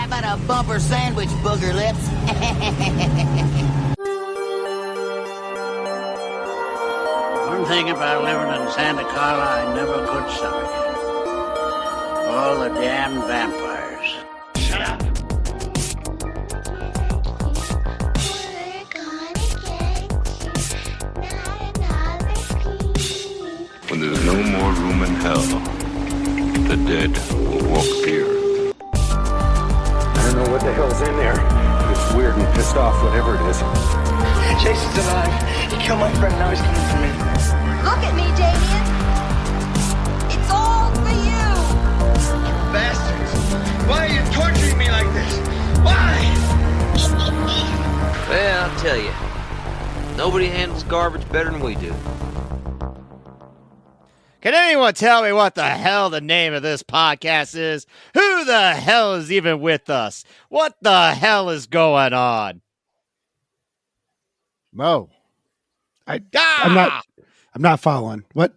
about a bumper sandwich, booger lips? One thing about living in Santa Carla I never could stomach. All the damn vampires. Shut up! When there's no more room in hell, the dead will walk here. I don't know what the hell's in there, but it's weird and pissed off, whatever it is. Jason's alive. He killed my friend, now he's coming for me. Look at me, Damien. It's all for you. Bastards. Why are you torturing me like this? Why? Well, I'll tell you. Nobody handles garbage better than we do. Can anyone tell me what the hell the name of this podcast is? Who the hell is even with us? What the hell is going on? Mo. I'm not following. What?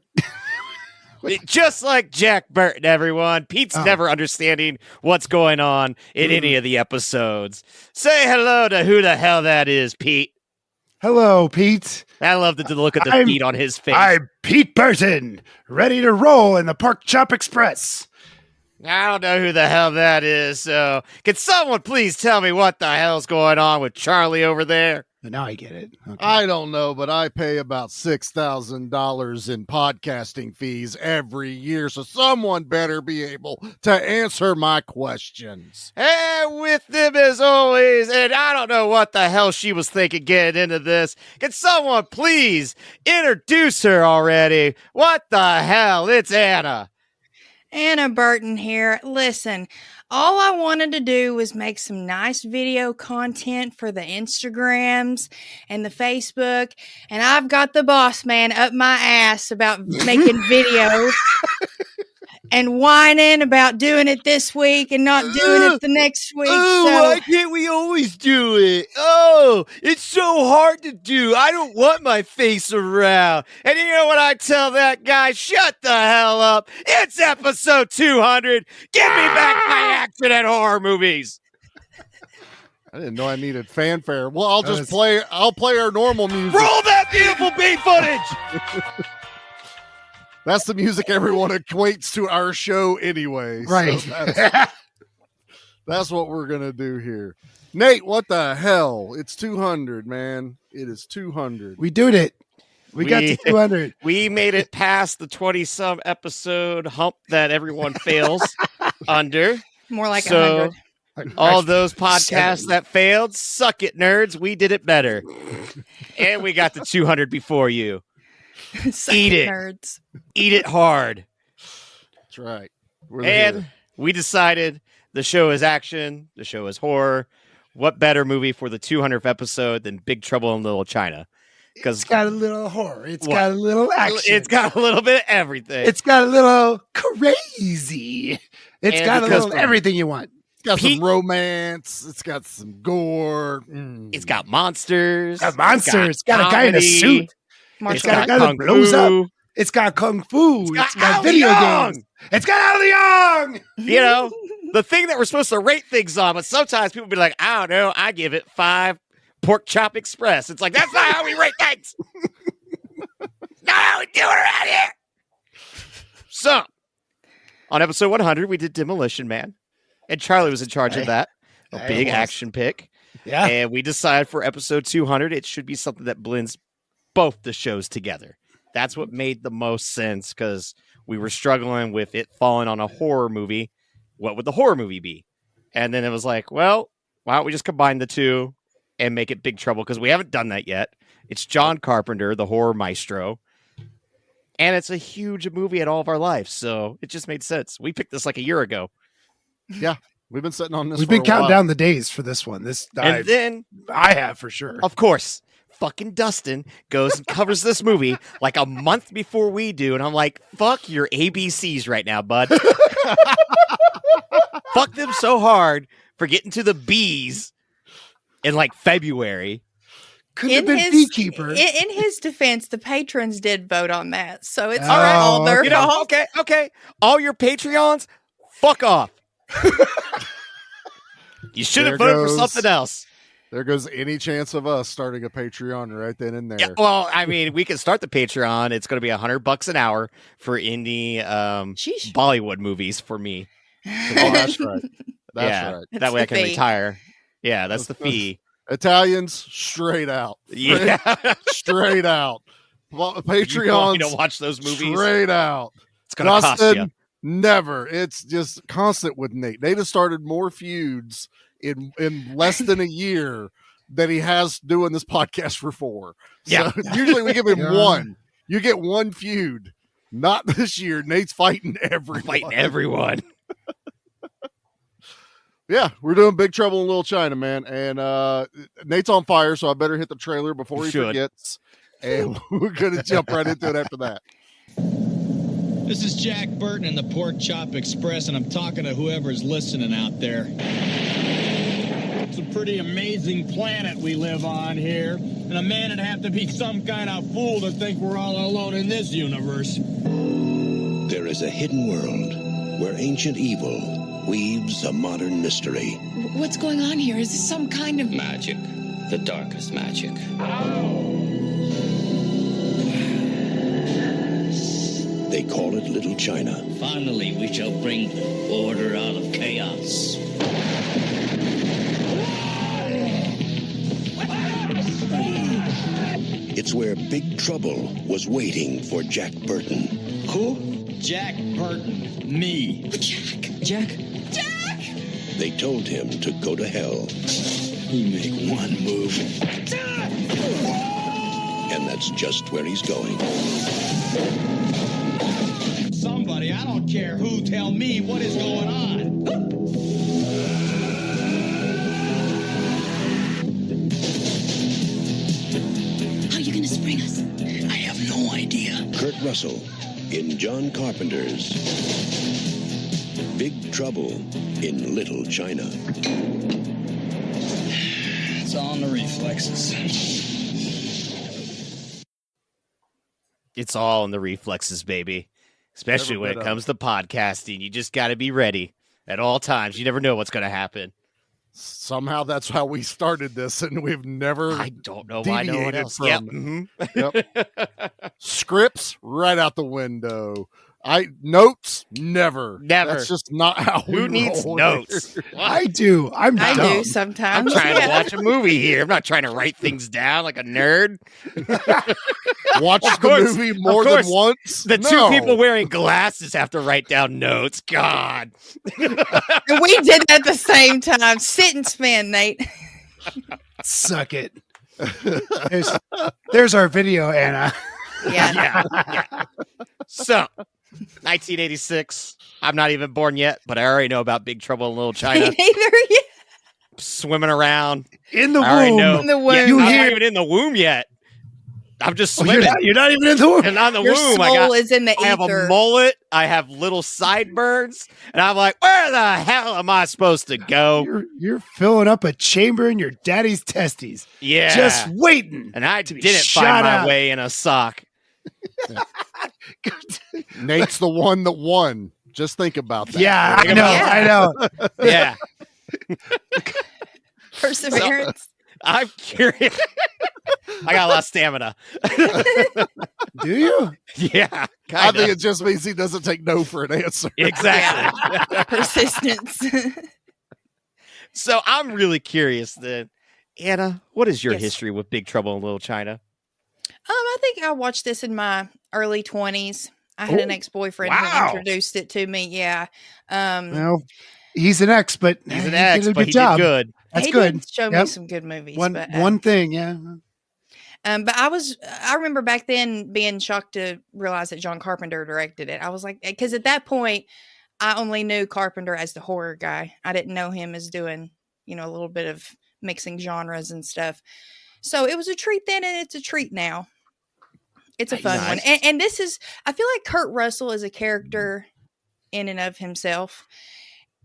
Just like Jack Burton, everyone. Pete's never understanding what's going on in any of the episodes. Say hello to who the hell that is, Pete. Hello, Pete. I love to look at the feet on his face. I'm Pete Burton, ready to roll in the Pork Chop Express. I don't know who the hell that is, so can someone please tell me what the hell's going on with Charlie over there? Now I get it. Okay. I don't know, but I pay about $6,000 in podcasting fees every year, so someone better be able to answer my questions. And with them as always, and I don't know what the hell she was thinking getting into this. Can someone please introduce her already? What the hell? It's Anna. Anna Burton here. Listen, all I wanted to do was make some nice video content for the Instagrams and the Facebook, and I've got the boss man up my ass about making videos and whining about doing it this week and not doing it the next week. Why can't we always do it? Oh, it's so hard to do. I don't want my face around. And you know what I tell that guy? Shut the hell up. It's episode 200. Give me back my action at horror movies. I didn't know I needed fanfare. Well, I'll play our normal music. Roll that beautiful beat footage. That's the music everyone equates to our show anyway. Right. So that's what we're going to do here. Nate, what the hell? It's 200, man. It is 200. We did it. We got to 200. We made it past the 20-some episode hump that everyone fails under. More like 100. All those podcasts that failed, suck it, nerds. We did it better. And we got to 200 before you. Eat it, nerds. Eat it hard. That's right. And we decided the show is action. The show is horror. What better movie for the 200th episode than Big Trouble in Little China? Because it's got a little horror. It's got a little action. It's got a little bit of everything. It's got a little crazy. It's got a little everything you want. It's got some romance. It's got some gore. It's got monsters. It's got a guy in a suit. It's got a guy that blows up. It's got kung fu. It's got video games. It's got Al Young. You know, the thing that we're supposed to rate things on, but sometimes people be like, I don't know, I give it 5 Pork Chop Express. It's like, that's not how we rate things. Not how we do it around here. So, on episode 100, we did Demolition Man. And Charlie was in charge of that. A big action pick. Yeah. And we decided for episode 200, it should be something that blends both the shows together. That's what made the most sense, because we were struggling with it falling on a horror movie. What would the horror movie be? And then it was like, well, why don't we just combine the two and make it Big Trouble? Because we haven't done that yet. It's John Carpenter, the horror maestro. And it's a huge movie in all of our lives. So it just made sense. We picked this like a year ago. Yeah. We've been sitting on this. We've been counting down the days for this one. Then I have for sure. Of course. Fucking Dustin goes and covers this movie like a month before we do. And I'm like, fuck your ABCs right now, bud. Fuck them so hard for getting to the B's in like February. Could have been Beekeeper. In his defense, the patrons did vote on that. So it's all their fault. Okay. All your Patreons, fuck off. You should have voted for something else. There goes any chance of us starting a Patreon right then and there. Yeah, well, I mean, we can start the Patreon. It's going to be $100 an hour for indie Bollywood movies for me. That's right. That's right. That way I can retire. Yeah, that's the fee. Italians, straight out. Yeah. Straight out. Patreon. You don't watch those movies? Straight out. It's going to cost you. Never. It's just constant with Nate. Nate has started more feuds in less than a year that he has doing this podcast for 4. Yeah. So usually we give him 1. You get 1 feud. Not this year. Nate's fighting everyone. Yeah, we're doing Big Trouble in Little China, man. And Nate's on fire, so I better hit the trailer before he forgets. And we're going to jump right into it after that. This is Jack Burton in the Pork Chop Express, and I'm talking to whoever's listening out there. It's a pretty amazing planet we live on here, and a man would have to be some kind of fool to think we're all alone in this universe. There is a hidden world where ancient evil weaves a modern mystery. What's going on here? Is this some kind of magic? The darkest magic. They call it Little China. Finally, we shall bring order out of chaos. It's where Big Trouble was waiting for Jack Burton. Who? Jack Burton. Me. Jack? They told him to go to hell. You make one move. And that's just where he's going. Somebody, I don't care who, tell me what is going on. How are you going to spring us? I have no idea. Kurt Russell in John Carpenter's Big Trouble in Little China. It's all in the reflexes. It's all in the reflexes, baby. Especially when it comes to podcasting. You just got to be ready at all times. You never know what's going to happen. Somehow that's how we started this, and we've never. I don't know why no one else. From. Yep. Scripts right out the window. Notes never. That's just not how we Who needs notes? I do. I do sometimes. I'm trying to watch a movie here. I'm not trying to write things down like a nerd. Watch the movie more than once. The two people wearing glasses have to write down notes. God. We did that at the same time. Sit and spin, Nate. Suck it. There's our video, Anna. Yeah. So, 1986. I'm not even born yet, but I already know about Big Trouble in Little China. Me neither yet. Swimming around in the womb. In the womb. I'm not even in the womb yet. I'm just swimming. You're not even in the womb. And on the Your womb, soul is in the I have ether. a mullet. I have little sideburns, and I'm like, where the hell am I supposed to go? You're filling up a chamber in your daddy's testes. Yeah, just waiting. And I didn't find my way in a sock. Nate's the one that won. Just think about that. Yeah, I know. Yeah. Perseverance. So, I'm curious. I got a lot of stamina. Do you? Yeah. I think it just means he doesn't take no for an answer. Exactly. Yeah. Persistence. So I'm really curious then. Anna, what is your history with Big Trouble in Little China? I think I watched this in my early 20s. I had an ex-boyfriend who introduced it to me. Yeah. Well, he's an ex, but he's an ex, did a but good job. Did good. That's he good. Did show me some good movies. One thing, yeah. But I remember back then being shocked to realize that John Carpenter directed it. I was like, because at that point, I only knew Carpenter as the horror guy. I didn't know him as doing, a little bit of mixing genres and stuff. So it was a treat then, and it's a treat now. It's a fun one. And this is, I feel like Kurt Russell is a character in and of himself.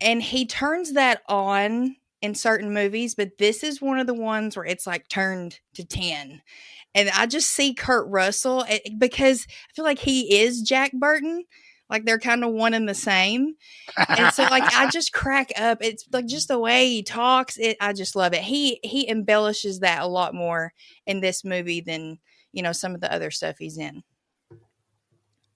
And he turns that on in certain movies, but this is one of the ones where it's like turned to 10. And I just see Kurt Russell because I feel like he is Jack Burton. Like they're kind of one and the same. And so like I just crack up. It's like just the way he talks, I just love it. He embellishes that a lot more in this movie than, some of the other stuff he's in.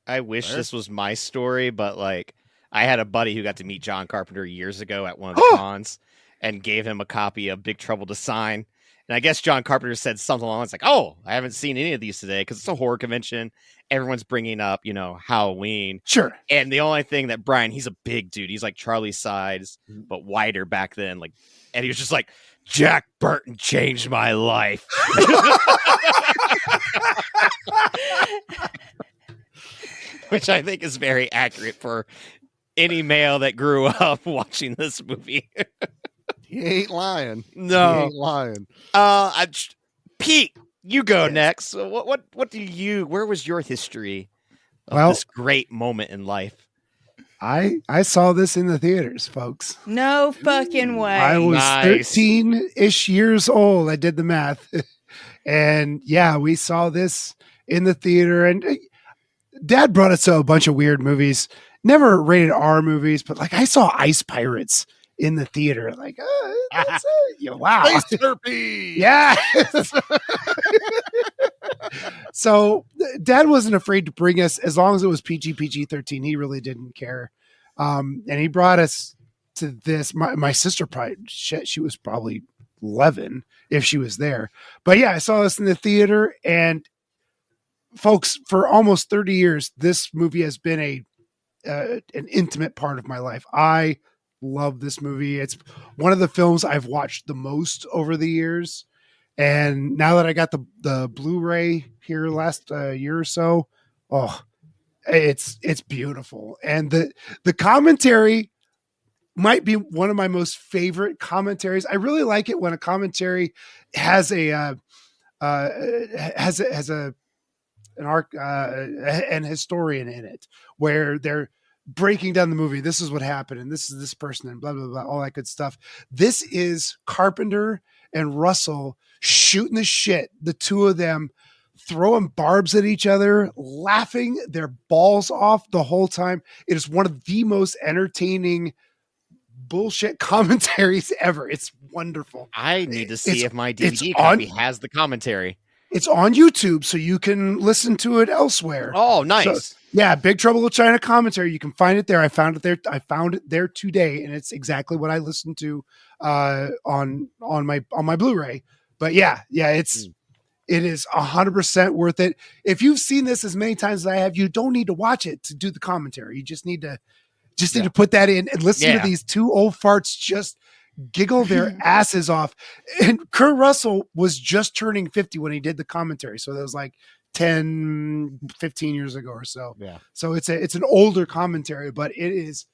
I wish this was my story, but like I had a buddy who got to meet John Carpenter years ago at one of the cons and gave him a copy of Big Trouble to sign. And I guess John Carpenter said something along it's like, "Oh, I haven't seen any of these today because it's a horror convention. Everyone's bringing up, Halloween." Sure. And the only thing that Brian, he's a big dude. He's like Charlie size, but wider back then. Like, and he was just like, "Jack Burton changed my life." Which I think is very accurate for any male that grew up watching this movie. He ain't lying. No, he ain't lying. Pete, you go next. What do you? Where was your history of this great moment in life? I saw this in the theaters, folks. No fucking way. I was 13-ish years old. I did the math, and yeah, we saw this in the theater. And Dad brought us to a bunch of weird movies, never rated R movies, but like I saw Ice Pirates in the theater. Like, wow, Space Turpie. Yeah. So Dad wasn't afraid to bring us as long as it was PG-13. He really didn't care. And he brought us to this. My sister she was probably 11 if she was there. But yeah, I saw this in the theater, and folks, for almost 30 years, this movie has been an intimate part of my life. I love this movie. It's one of the films I've watched the most over the years. And now that I got the Blu-ray here last year or so, it's beautiful. And the commentary might be one of my most favorite commentaries. I really like it when a commentary has an arc, an historian in it, where they're breaking down the movie. This is what happened, and this is this person, and blah blah blah, all that good stuff. This is Carpenter and Russell shooting the shit, the two of them throwing barbs at each other, laughing their balls off the whole time. It is one of the most entertaining bullshit commentaries ever. It's wonderful. I need to see if my DVD copy has the commentary. It's on YouTube, so you can listen to it elsewhere. Oh, nice. So, yeah, Big Trouble in China commentary. You can find it there. I found it there. I found it there today, and it's exactly what I listened to on my Blu-ray. But yeah, it is 100% worth it. If you've seen this as many times as I have, you don't need to watch it to do the commentary. You just need to put that in and listen to these two old farts just giggle their asses off. And Kurt Russell was just turning 50 when he did the commentary. So that was like 10, 15 years ago or so. Yeah. So it's an older commentary, but it's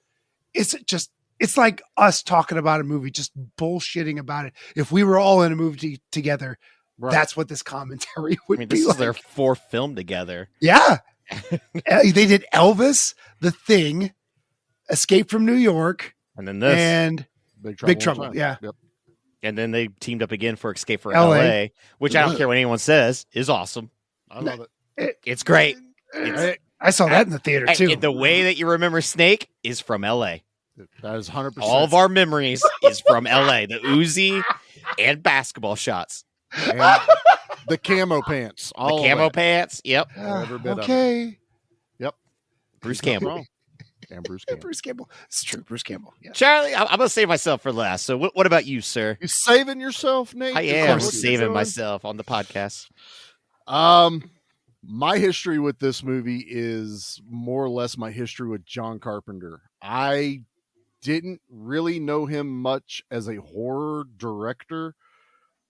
like us talking about a movie, just bullshitting about it. If we were all in a movie together, that's what this commentary would be. This is like. their fourth film together. Yeah. They did Elvis, The Thing, Escape from New York, and then this. And Big Trouble. Yeah. Yep. And then they teamed up again for Escape from LA, which I don't care what anyone says is awesome. I love it. It's great. I saw that in the theater too. The way that you remember Snake is from LA. That is 100%. All of our memories is from LA. The Uzi and basketball shots. And the camo pants. The camo pants. Yep. Every bit okay. Of it. Yep. Bruce Campbell. And Bruce Campbell. Bruce Campbell. It's true. Bruce Campbell. Yeah. Charlie, I'm going to save myself for last. So what about you, sir? You saving yourself, Nate? I am saving myself on the podcast. My history with this movie is more or less my history with John Carpenter. I didn't really know him much as a horror director,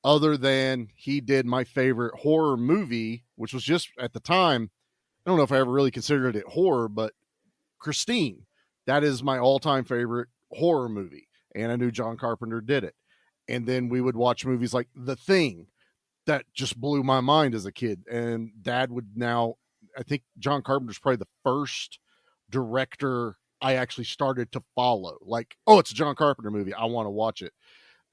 other than he did my favorite horror movie, which was just at the time, I don't know if I ever really considered it horror, but Christine. That is my all-time favorite horror movie, and I knew John Carpenter did it. And then we would watch movies like The Thing that just blew my mind as a kid. And Dad would now, I think John Carpenter's probably the first director I actually started to follow. Like, oh, it's a John Carpenter movie, I want to watch it.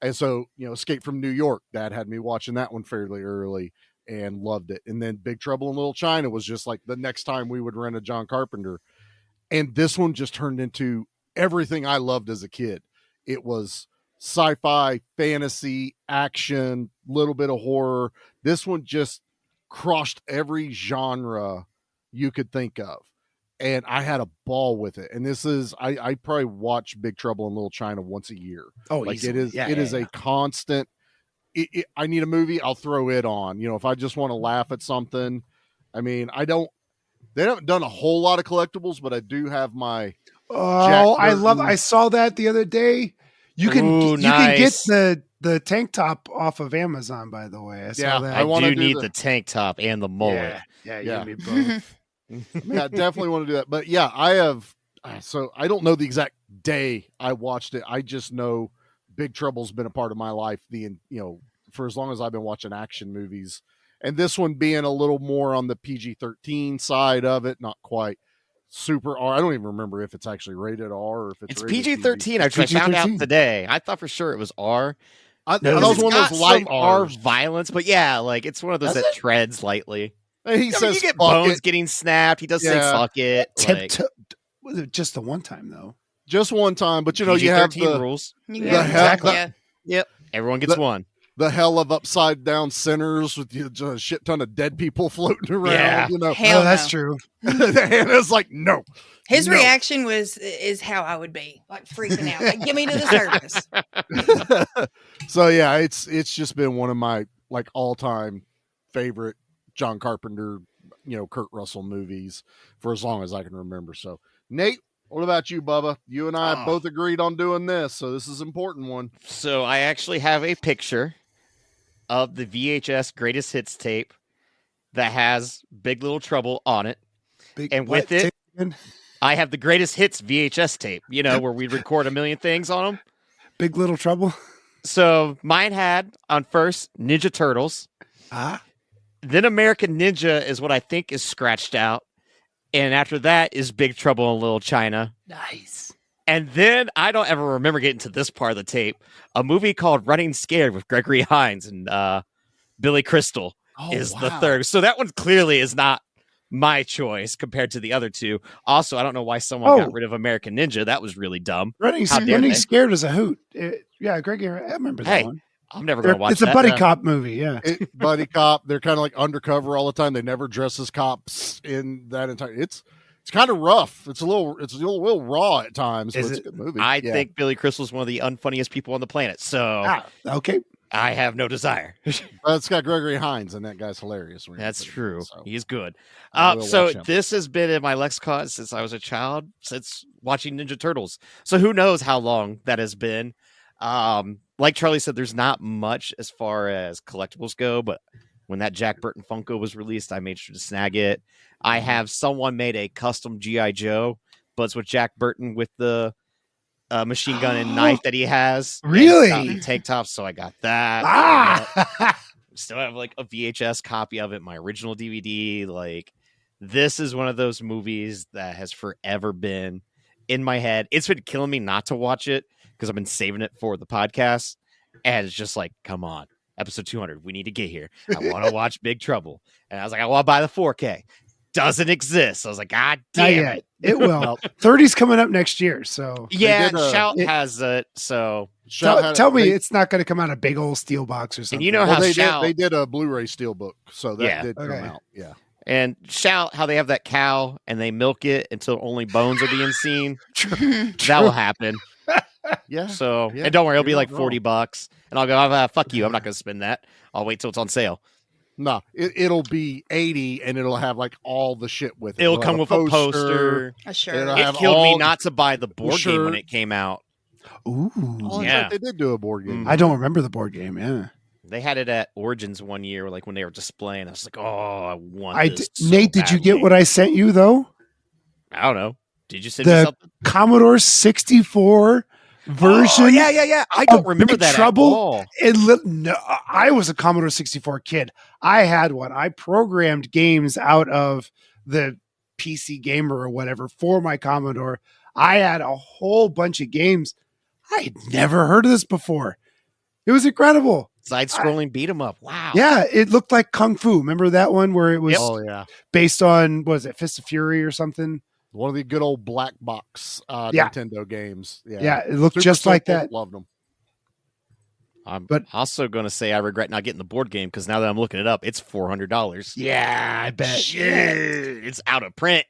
And so, Escape from New York, Dad had me watching that one fairly early and loved it. And then Big Trouble in Little China was just like the next time we would rent a John Carpenter. And this one just turned into everything I loved as a kid. It was sci-fi, fantasy, action, little bit of horror. This one just crushed every genre you could think of. And I had a ball with it. And this is, I probably watch Big Trouble in Little China once a year. Oh, like easily. it is, Yeah, it yeah, is yeah. a constant. I need a movie, I'll throw it on. You know, if I just want to laugh at something. I mean, they haven't done a whole lot of collectibles, but I do have my. Oh, I saw that the other day. You can Ooh, can get nice. the tank top off of Amazon, by the way. I saw that. I do need the tank top and the mullet. Yeah, Yeah. you need both. Yeah, definitely want to do that. But yeah, I have. So I don't know the exact day I watched it. I just know Big Trouble's been a part of my life. For as long as I've been watching action movies, and this one being a little more on the PG-13 side of it, not quite super R. I don't even remember if it's actually rated R or if it's rated PG-13. I found out today. I thought for sure it was R. That was one of those light R Rs. violence, but yeah, like it's one of those that treads lightly. He says you get fuck bones it. getting snapped. He does say fuck it. Like, Was it just the one time though? Just one time, but you know you have PG-13 the rules. Yep, everyone gets one. The hell of upside down sinners with a shit ton of dead people floating around. Yeah. You know, Hell that's no. true. Hannah's like, no. His No. reaction is how I would be, like freaking out. Like, get me to the surface. So yeah, it's just been one of my like all time favorite John Carpenter, Kurt Russell movies for as long as I can remember. So Nate, what about you, Bubba? You and I both agreed on doing this, so this is an important one. So I actually have a picture of the VHS greatest hits tape that has Big Little Trouble on it. And with it, I have the greatest hits VHS tape, where we'd record a million things on them. Big Little Trouble. So mine had on first Ninja Turtles. Then American Ninja is what I think is scratched out. And after that is Big Trouble in Little China. Nice. And then I don't ever remember getting to this part of the tape. A movie called Running Scared with Gregory Hines and Billy Crystal is the third. So that one clearly is not my choice compared to the other two. Also, I don't know why someone got rid of American Ninja. That was really dumb. Running Scared is a hoot. Yeah, Gregory, I remember that one. I'm never going to watch It's a that. buddy cop movie, yeah. Buddy cop. They're kind of like undercover all the time. They never dress as cops in that entire. It's kind of rough. It's a little raw at times. But it's a good movie. I think Billy Crystal's one of the unfunniest people on the planet. So okay, I have no desire. It's got Gregory Hines, and that guy's hilarious. That's true. He's good. I will So watch him. this has been in my lexicon since I was a child, since watching Ninja Turtles. So who knows how long that has been. Like Charlie said, there's not much as far as collectibles go, but when that Jack Burton Funko was released, I made sure to snag it. I have someone made a custom G.I. Joe, but it's with Jack Burton with the machine gun and knife that he has. Really? And it's got the tank top, so I got that. Still have like a VHS copy of it, my original DVD. Like, this is one of those movies that has forever been in my head. It's been killing me not to watch it because I've been saving it for the podcast. And it's just like, come on, episode 200, we need to get here. I want to watch Big Trouble. And I was like, I want to buy the 4K. Doesn't exist. I was like, God damn it. It will. 30's coming up next year, so yeah, Shout has it. So tell me it's not going to come out a big old steel box or something. And you know how they did a Bluray steelbook, so that did come out. Yeah. And Shout how they have that cow and they milk it until only bones are being seen. That will happen. Yeah. So, and don't worry, it'll be like $40, and I'll go, fuck you. I'm not going to spend that. I'll wait till it's on sale. No, it'll be 80, and it'll have like all the shit with it. It'll come with a poster. Sure. It killed me not to buy the board game when it came out. Ooh. Yeah. They did do a board game. I don't remember the board game, yeah. They had it at Origins one year, like when they were displaying. I was like, oh, I want this. Nate, did you get what I sent you, though? I don't know. Did you send me something? Commodore 64 version. Oh, yeah. I don't remember that Trouble. at all. No, I was a Commodore 64 kid. I had one. I programmed games out of the PC Gamer or whatever for my Commodore. I had a whole bunch of games. I had never heard of this before. It was incredible. Side-scrolling beat 'em up. Wow. Yeah, it looked like Kung Fu. Remember that one where it was Oh, yeah. based on, what was it, Fist of Fury or something? One of the good old black box Yeah. Nintendo games. Yeah, it looked Super just like simple, that. Loved them. I'm But- also going to say I regret not getting the board game because now that I'm looking it up, it's $400. Yeah, I bet. Shit, it's out of print.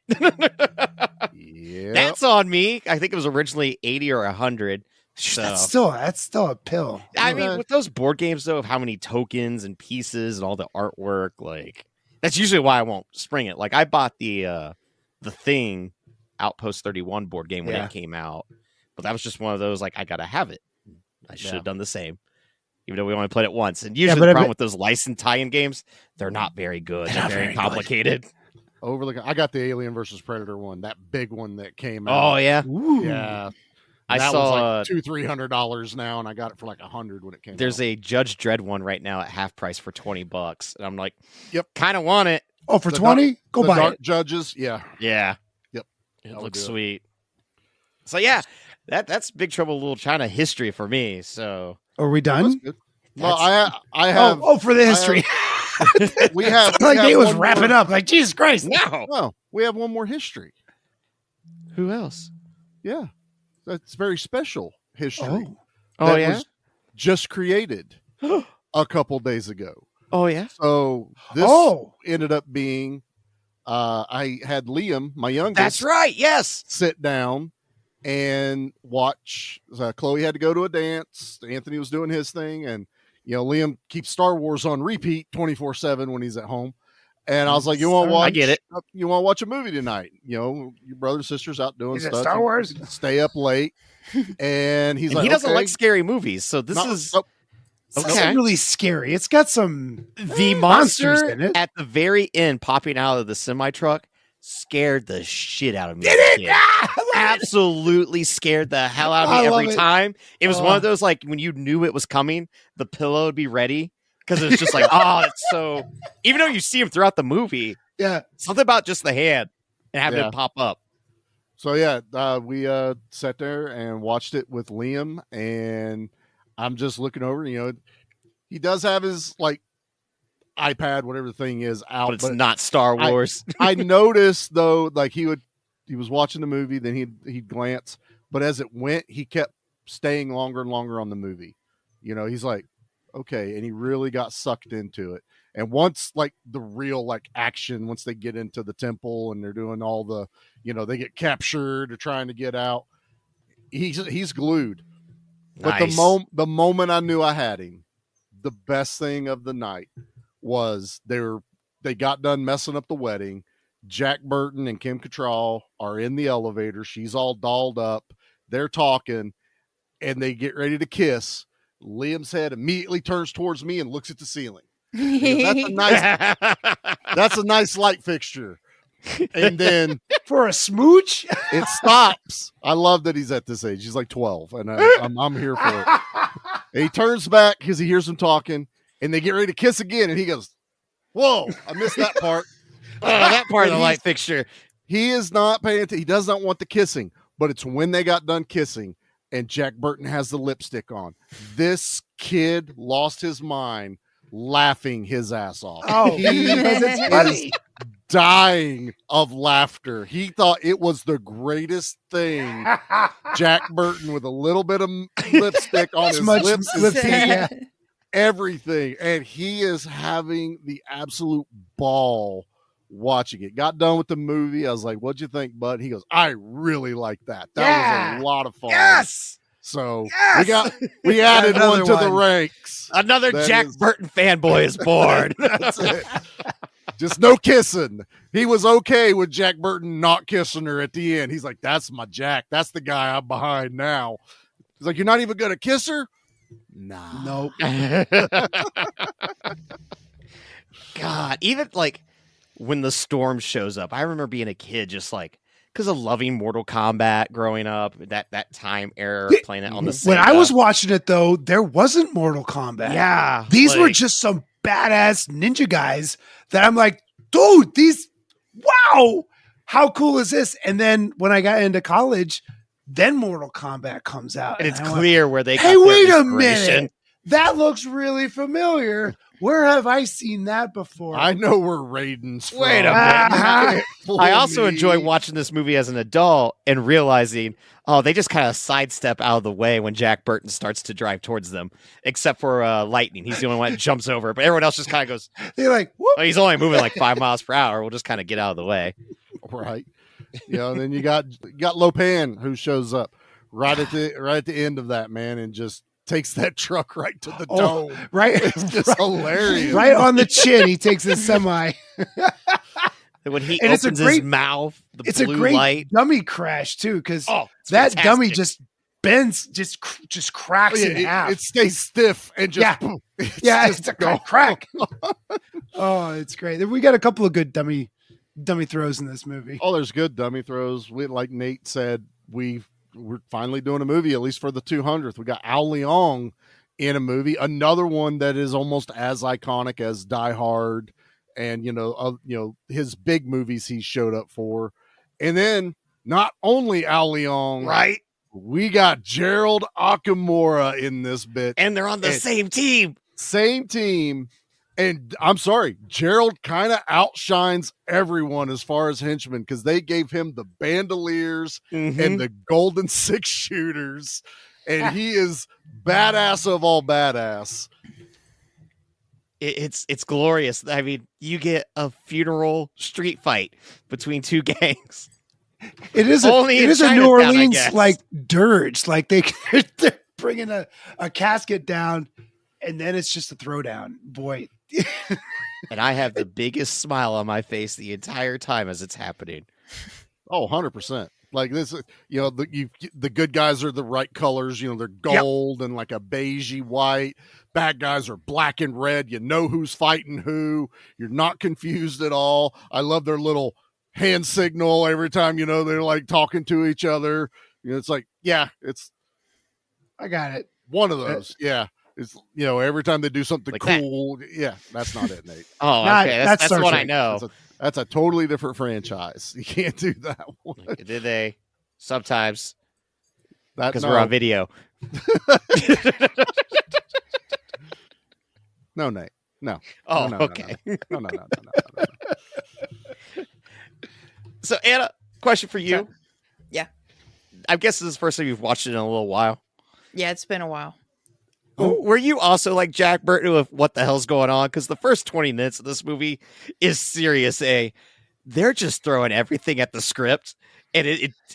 Yeah. That's on me. I think it was originally 80 or 100. So That's still a pill. I mean, with those board games though, of how many tokens and pieces and all the artwork, like that's usually why I won't spring it. Like I bought the Thing Outpost 31 board game when it came out, but that was just one of those like I gotta have it. I should have done the same. Even though we only played it once. And usually the problem with those licensed tie-in games, they're not very good. They're very complicated. I got the Alien versus Predator one, that big one that came out. Oh, yeah? Ooh. Yeah. I that saw was like $200-$300 now, and I got it for like $100 when it came There's out. a Judge Dredd one right now at half price for $20. And I'm like, yep, kind of want it. Oh, for 20? Go buy Dark it. Judges, yeah. Yeah. Yep. It looks sweet. So yeah, that's Big Trouble in Little China history for me. So are we done? Well, I have. Oh, for the history. We have. Like they was one wrapping more- up. Like Jesus Christ. No, we have one more history. Who else? Yeah, that's very special history. Oh, that yeah? was just created a couple days ago. Oh yeah. So this ended up being. I had Liam, my youngest. That's right. Yes. Sit down and watch. Chloe had to go to a dance. Anthony was doing his thing, and Liam keeps Star Wars on repeat 24/7 when he's at home. And I was like, "You want to watch? I get it. You want to watch a movie tonight? Your brother and sisters out doing Is it stuff. Star Wars? Stay up late." And he's And like, he doesn't "Okay." like scary movies, so this is It's really scary. It's got some the monsters monster in it. at the very end popping out of the semi truck scared the shit out of me. Did as a it? kid. Ah, Absolutely scared the hell out of I me love every it. time. It was one of those like when you knew it was coming, the pillow would be ready because it was just like, oh, it's so. Even though you see him throughout the movie, yeah, something about just the hand and having Yeah. it pop up. So yeah, we sat there and watched it with Liam, and I'm just looking over. He does have his like iPad, whatever the thing is, out, But it's not Star Wars. I noticed though, like he was watching the movie, then he'd glance, but as it went, he kept staying longer and longer on the movie. He's like, okay, and he really got sucked into it. And once like the real like action, once they get into the temple and they're doing all the, they get captured or trying to get out, he's glued. But Nice. the moment I knew I had him, the best thing of the night was they got done messing up the wedding. Jack Burton and Kim Cattrall are in the elevator. She's all dolled up. They're talking, and they get ready to kiss. Liam's head immediately turns towards me and looks at the ceiling. That's a nice light fixture. And then for a smooch, it stops. I love that he's at this age. He's like 12, and I'm here for it. And he turns back because he hears them talking, and they get ready to kiss again, and he goes, "Whoa, I missed that part." That part of the light fixture. He is not paying attention. He does not want the kissing, but it's when they got done kissing, and Jack Burton has the lipstick on. This kid lost his mind laughing his ass off. Oh, he because it's funny. Dying of laughter. He thought it was the greatest thing. Jack Burton with a little bit of lipstick on his Smudged lips, his lipstick, teeth, yeah. everything. And he is having the absolute ball watching it. Got done with the movie. I was like, "What'd you think, bud?" He goes, "I really like that. That was a lot of fun." Yes. So Yes! we added Another one to the one. ranks. Another That Jack is- Burton fanboy is born. That's it. Just no kissing. He was okay with Jack Burton not kissing her at the end. He's like, "That's my Jack. That's the guy I'm behind now." He's like, "You're not even gonna kiss her?" Nah. Nope. God, even like when the storm shows up, I remember being a kid just like because of loving Mortal Kombat growing up, that time era playing it on the Sega. When I was watching it, though, there wasn't Mortal Kombat. Yeah, These were like- just some badass ninja guys that I'm like, dude, wow, how cool is this? And then when I got into college, then Mortal Kombat comes out. and it's I went, clear where they got hey, their wait a inspiration. minute. That looks really familiar. Where have I seen that before? I know where Raiden's from. Wait a minute. I also enjoy watching this movie as an adult and realizing, they just kind of sidestep out of the way when Jack Burton starts to drive towards them, except for Lightning. He's the only one that jumps over, but everyone else just kind of goes. They're like, whoop. Oh, he's only moving like 5 miles per hour. We'll just kind of get out of the way. Right. And then you got Lopan, who shows up right at the end of that, man, and just takes that truck right to the dome. Right. It's just hilarious. Right on the chin, he takes his semi. When he and opens his mouth, it's a great light. dummy crash too, because that fantastic. dummy just bends, just cracks in half. It stays stiff and just boom. It's a crack. Oh, it's great. We got a couple of good dummy throws in this movie. Oh, there's good dummy throws. Like Nate said, we're finally doing a movie, at least for the 200th. We got Al Leong in a movie, another one that is almost as iconic as Die Hard, and his big movies he showed up for. And then not only Al Leong, right? We got Gerald Akamura in this bit, and they're on the same team. Same team. And I'm sorry, Gerald kind of outshines everyone as far as henchmen, because they gave him the bandoliers and the golden 6-shooters, and he is badass of all badass. It's glorious. I mean, you get a funeral street fight between two gangs. It is a New Orleans like dirge. Like they're bringing a casket down, and then it's just a throwdown. Boy. And I have the biggest smile on my face the entire time as it's happening. Oh, 100%. Like this, the good guys are the right colors. They're gold and like a beigey white. Bad guys are black and red. You know who's fighting who. You're not confused at all. I love their little hand signal every time, they're like talking to each other. It's like, I got it. One of those. Yeah. It's, every time they do something like cool. Yeah. That's not it, Nate. Oh, okay. That's what I know. That's a totally different franchise. You can't do that one. Did they? Sometimes. Because No. we're on video. No, Nate. No. Oh, No. okay. No. So, Anna, question for you. Yeah. I guess this is the first time you've watched it in a little while. Yeah, it's been a while. Were you also like Jack Burton with what the hell's going on? Because the first 20 minutes of this movie is serious A. They're just throwing everything at the script, and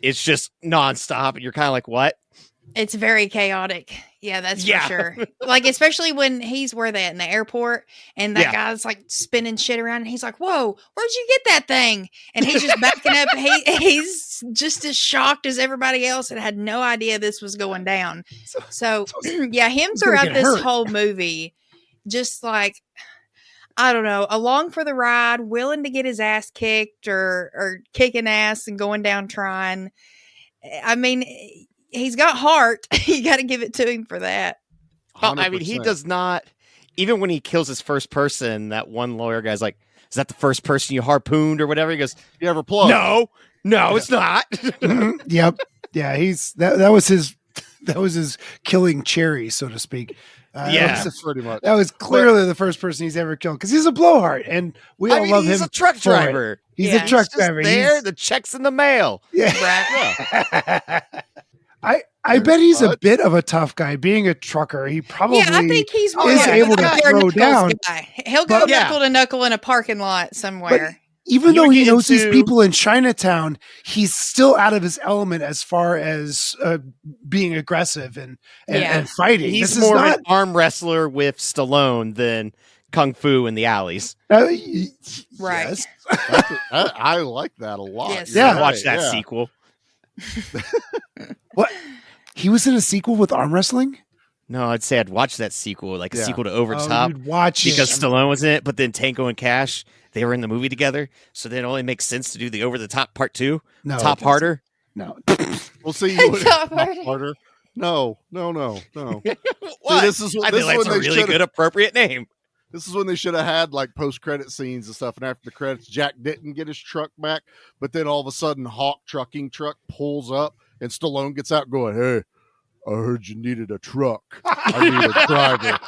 it's just nonstop, and you're kind of like, what? It's very chaotic. Yeah, that's for sure. Like, especially when where they at in the airport, and that guy's like spinning shit around, and he's like, whoa, where'd you get that thing? And he's just backing up. He's just as shocked as everybody else and had no idea this was going down. So yeah, him throughout this whole movie, just like, I don't know, along for the ride, willing to get his ass kicked or kicking ass and going down trying. I mean, he's got heart. You got to give it to him for that. Well, I mean, he does not, even when he kills his first person, that one lawyer guy's like, is that the first person you harpooned or whatever? He goes, you ever plugged? No, it's not. Yep. Yeah. That was his killing cherry, so to speak. Yeah, pretty much. That was clearly the first person he's ever killed, because he's a blowhard, and we all love him. He's a truck driver. He's a truck driver. The check's in the mail. Yeah. I bet he's a bit of a tough guy. Being a trucker, he probably I think he's is able to throw down. He'll go knuckle to knuckle in a parking lot somewhere. Even though he knows these people in Chinatown, he's still out of his element as far as being aggressive and fighting. He's more of an arm wrestler with Stallone than kung fu in the alleys. Right. Yes. I like that a lot. Yes. Yeah, watch that sequel. What? He was in a sequel with arm wrestling? No, I'd say I'd watch that sequel, like a sequel to Over the Top. You'd watch because Stallone was in it, but then Tango and Cash, they were in the movie together, so then it only makes sense to do the Over the Top Part 2. No, Top Harder. No. We'll see you Top Harder. No. What? See, this is I think that's a really good, appropriate name. This is when they should have had like post-credit scenes and stuff. And after the credits, Jack didn't get his truck back, but then all of a sudden, Hawk trucking truck pulls up, and Stallone gets out going, "Hey, I heard you needed a truck. I need a driver.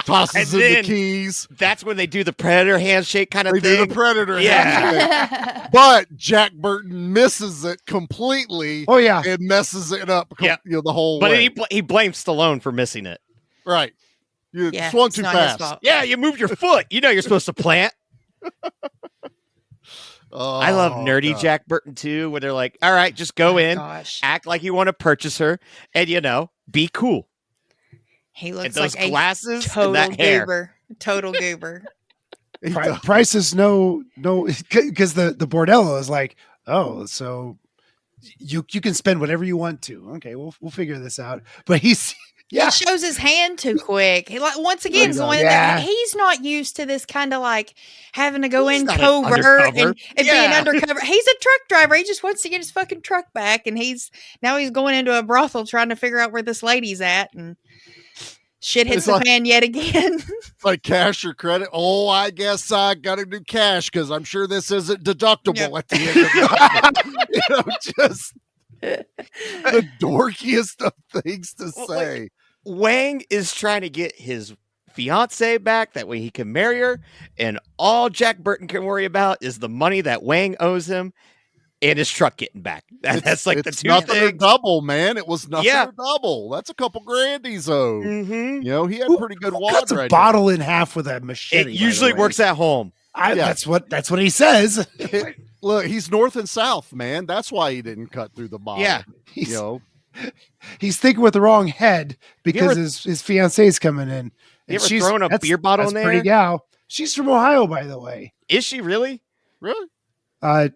tosses And in the then keys. That's when they do the Predator handshake kind of They thing. do the Predator Yeah. handshake. But Jack Burton misses it completely. Oh, yeah. And messes it up Yeah. the whole But way. he blames Stallone for missing it. Right. You Yeah, swung it's too not his fast. fault. Yeah, you moved your foot. You know you're supposed to plant. I love nerdy God. Jack Burton too, where they're like, all right, just go in, Gosh. act like you want to purchase her, and be cool. He looks And those like glasses a total and that hair. goober. Total goober. Price is no, because the bordello is like, oh, so you can spend whatever you want to. Okay, we'll figure this out. But He shows his hand too quick. He once again going in there. He's not used to this kind of like having to go in not an covert undercover. and being undercover. He's a truck driver. He just wants to get his fucking truck back, and he's going into a brothel trying to figure out where this lady's at, and shit hits the fan yet again. Like cash or credit. Oh, I guess I got to do cash because I'm sure this isn't deductible at the end of the just the dorkiest of things to say. Like, Wang is trying to get his fiance back. That way he can marry her. And all Jack Burton can worry about is the money that Wang owes him and his truck getting back. That's like the two nothing things. or double, man. It was nothing Yeah. or double. That's a couple grand he's owed. Mm-hmm. You know, he had pretty good Who wad cuts a right bottle in half with a machete? It by the usually way? works at home. That's what he says. Look, he's north and south, man. That's why he didn't cut through the bottle. Yeah. He's thinking with the wrong head because ever- his fiance is coming in. You ever thrown a that's- beer bottle that's in pretty there? gal. She's from Ohio, by the way. Is she really? Really?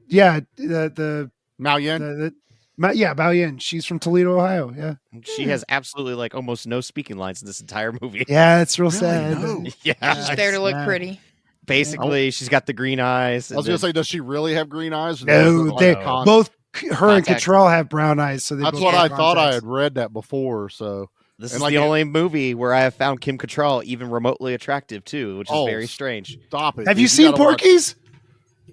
Yeah, the Mao Yen? Bao Yin. She's from Toledo, Ohio. Yeah. She has absolutely like almost no speaking lines in this entire movie. Yeah, it's real sad. No. Yeah. Just there to look pretty. Basically, she's got the green eyes. I was going to say, does she really have green eyes? Or No, was it they like a both her and Contact. Cottrell have brown eyes, so they That's both what have I thought. I contacts. had read that before. So This And is like the it- only movie where I have found Kim Cattrall even remotely attractive too, which is Oh, very strange. stop it. Have dude. you seen gotta watch Porky's?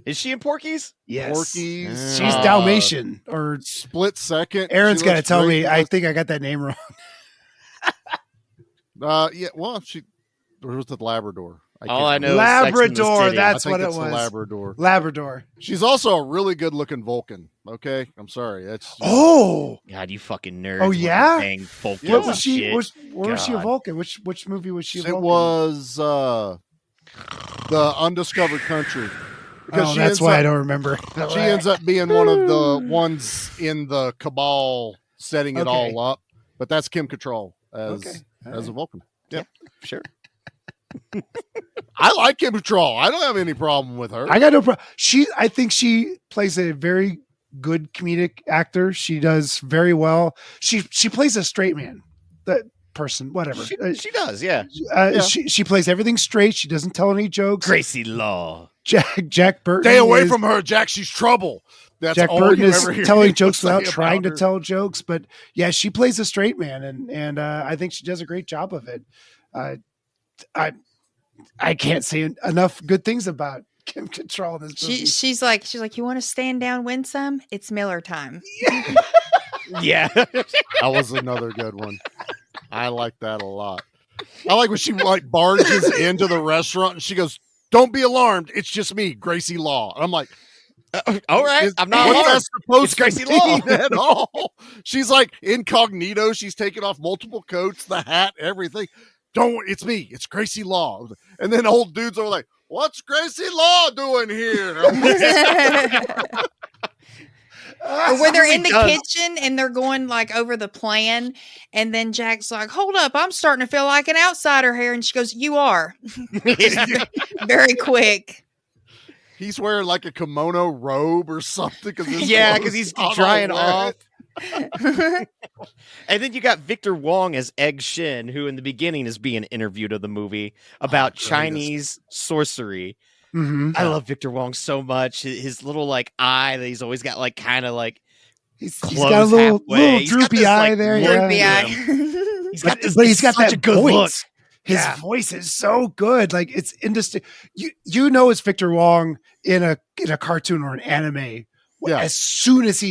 Is she in Porky's? Yes. Porky's? She's Dalmatian or Split Second. Aaron's She got to looks tell great. me. I think I got that name wrong. Yeah. Well, or was it Labrador? All I know Labrador. is Sex and the City. That's I think what it it's the was. Labrador. Labrador. She's also a really good looking Vulcan. Okay, I'm sorry. That's Oh, God, you fucking nerd. Oh, yeah? Bang, folk Yeah. what and was she? shit. Where was she a God. Vulcan? Which movie was she? A it Vulcan? was the Undiscovered Country. Oh, that's why I don't remember. She ends up being one of the ones in the cabal setting it Okay. all up. But that's Kim Cattrall as Okay. as a Vulcan. Yeah, Sure. I like Kim Cattrall. I don't have any problem with her. I got no problem. I think she plays a very good comedic actor. She does very well. She plays a straight man. That person, whatever. She does, yeah. She plays everything straight. She doesn't tell any jokes. Gracie Law. Jack Burton. Stay away is- from her, Jack. She's trouble. That's Jack all Burton you is ever hear telling people jokes say without about trying to her. tell jokes, but yeah, she plays a straight man, and I think she does a great job of it. I can't say enough good things about Kim Cattrall in this movie. She's like, you want to stand down, win some? It's Miller time. Yeah. That was another good one. I like that a lot. I like when she like barges into the restaurant and she goes, "Don't be alarmed. It's just me, Gracie Law." And I'm like, all right, I'm not what's alarmed. that supposed It's Gracie to Law. mean at all? She's like incognito. She's taking off multiple coats, the hat, everything. Don't. It's me. It's Gracie Law. And then old dudes are like, "What's Gracie Law doing here?" Or when they're in the does. kitchen and they're going like over the plan, and then Jack's like, "Hold up, I'm starting to feel like an outsider here," and she goes, "You are." Very quick. He's wearing like a kimono robe or something. Yeah, because he's drying off. It. And then you got Victor Wong as Egg Shin, who in the beginning is being interviewed of the movie about Chinese sorcery. Mhm. I love Victor Wong so much. His little like eye that he's always got like kind of like He's closed got a little halfway. He's got droopy this, eye like, there. look Yeah. Droopy to eye. him. He's got this. But he's got such that a good voice. look. His Yeah. voice is so good. Like it's indistinct. You know it's Victor Wong in a cartoon or an anime As soon as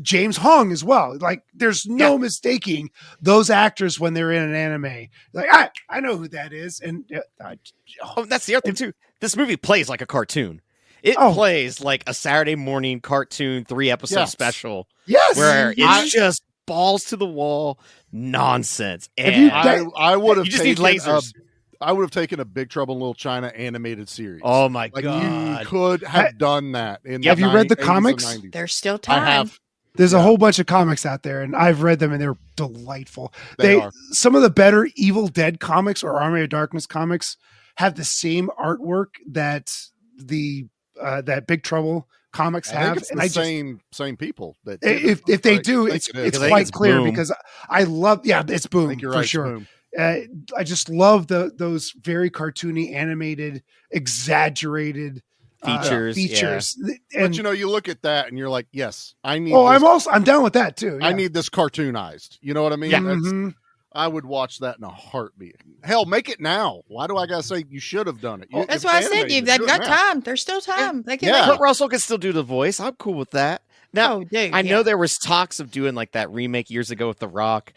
James Hong as well, like there's no mistaking those actors when they're in an anime. Like I know who that is, and that's the other thing too. This movie plays like a cartoon. It plays like a Saturday morning cartoon 3-episode special. Yes, where it's just balls to the wall nonsense. And I would have you just need lasers. I would have taken a Big Trouble in Little China animated series. Oh my god! God. You could have done that. Have you read the comics? There's still time. I have. There's a whole bunch of comics out there, and I've read them, and they're delightful. They are. Some of the better Evil Dead comics or Army of Darkness comics have the same artwork that that Big Trouble comics have. It's the same people. That if they do, it's quite clear Boom. because I love. Yeah, it's Boom for sure. Boom. I just love those very cartoony, animated, exaggerated features. And but you look at that and you're like, yes, I need. I'm down with that too. Yeah. I need this cartoonized. You know what I mean? Yeah. I would watch that in a heartbeat. Hell, make it now. Why do I gotta say you should have done it? That's why I said they've got time. There's still time. They can. Kurt Russell can still do the voice. I'm cool with that. Now, I know there was talks of doing like that remake years ago with The Rock.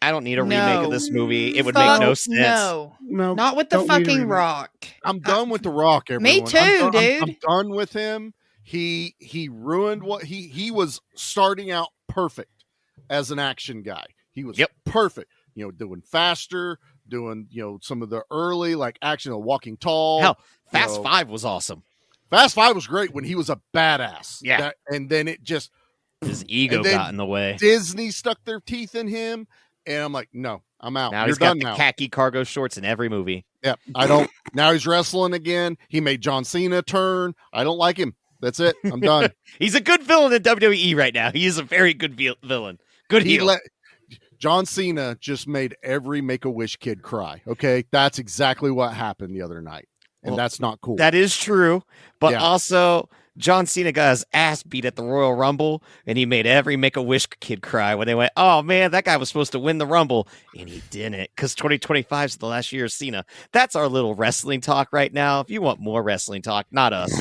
I don't need a remake of this movie. It would make no sense. No, not with the fucking Rock. I'm done with The Rock. Everyone. Me too, dude. I'm done with him. He ruined what he was starting out perfect as an action guy. He was perfect. Doing faster, doing some of the early like action, Walking Tall. Hell, Fast 5 was awesome. Fast 5 was great when he was a badass. Yeah, and then it just his ego got in the way. Disney stuck their teeth in him. And I'm like, no, I'm out. Now You're he's got done the now. khaki cargo shorts in every movie. Yeah, I don't. Now he's wrestling again. He made John Cena turn. I don't like him. That's it. I'm done. He's a good villain in WWE right now. He is a very good villain. Good heel. John Cena just made every Make-A-Wish kid cry. Okay, that's exactly what happened the other night, and that's not cool. That is true, but also John Cena got his ass beat at the Royal Rumble, and he made every Make-A-Wish kid cry when they went, oh, man, that guy was supposed to win the Rumble, and he didn't, because 2025 is the last year of Cena. That's our little wrestling talk right now. If you want more wrestling talk, not us.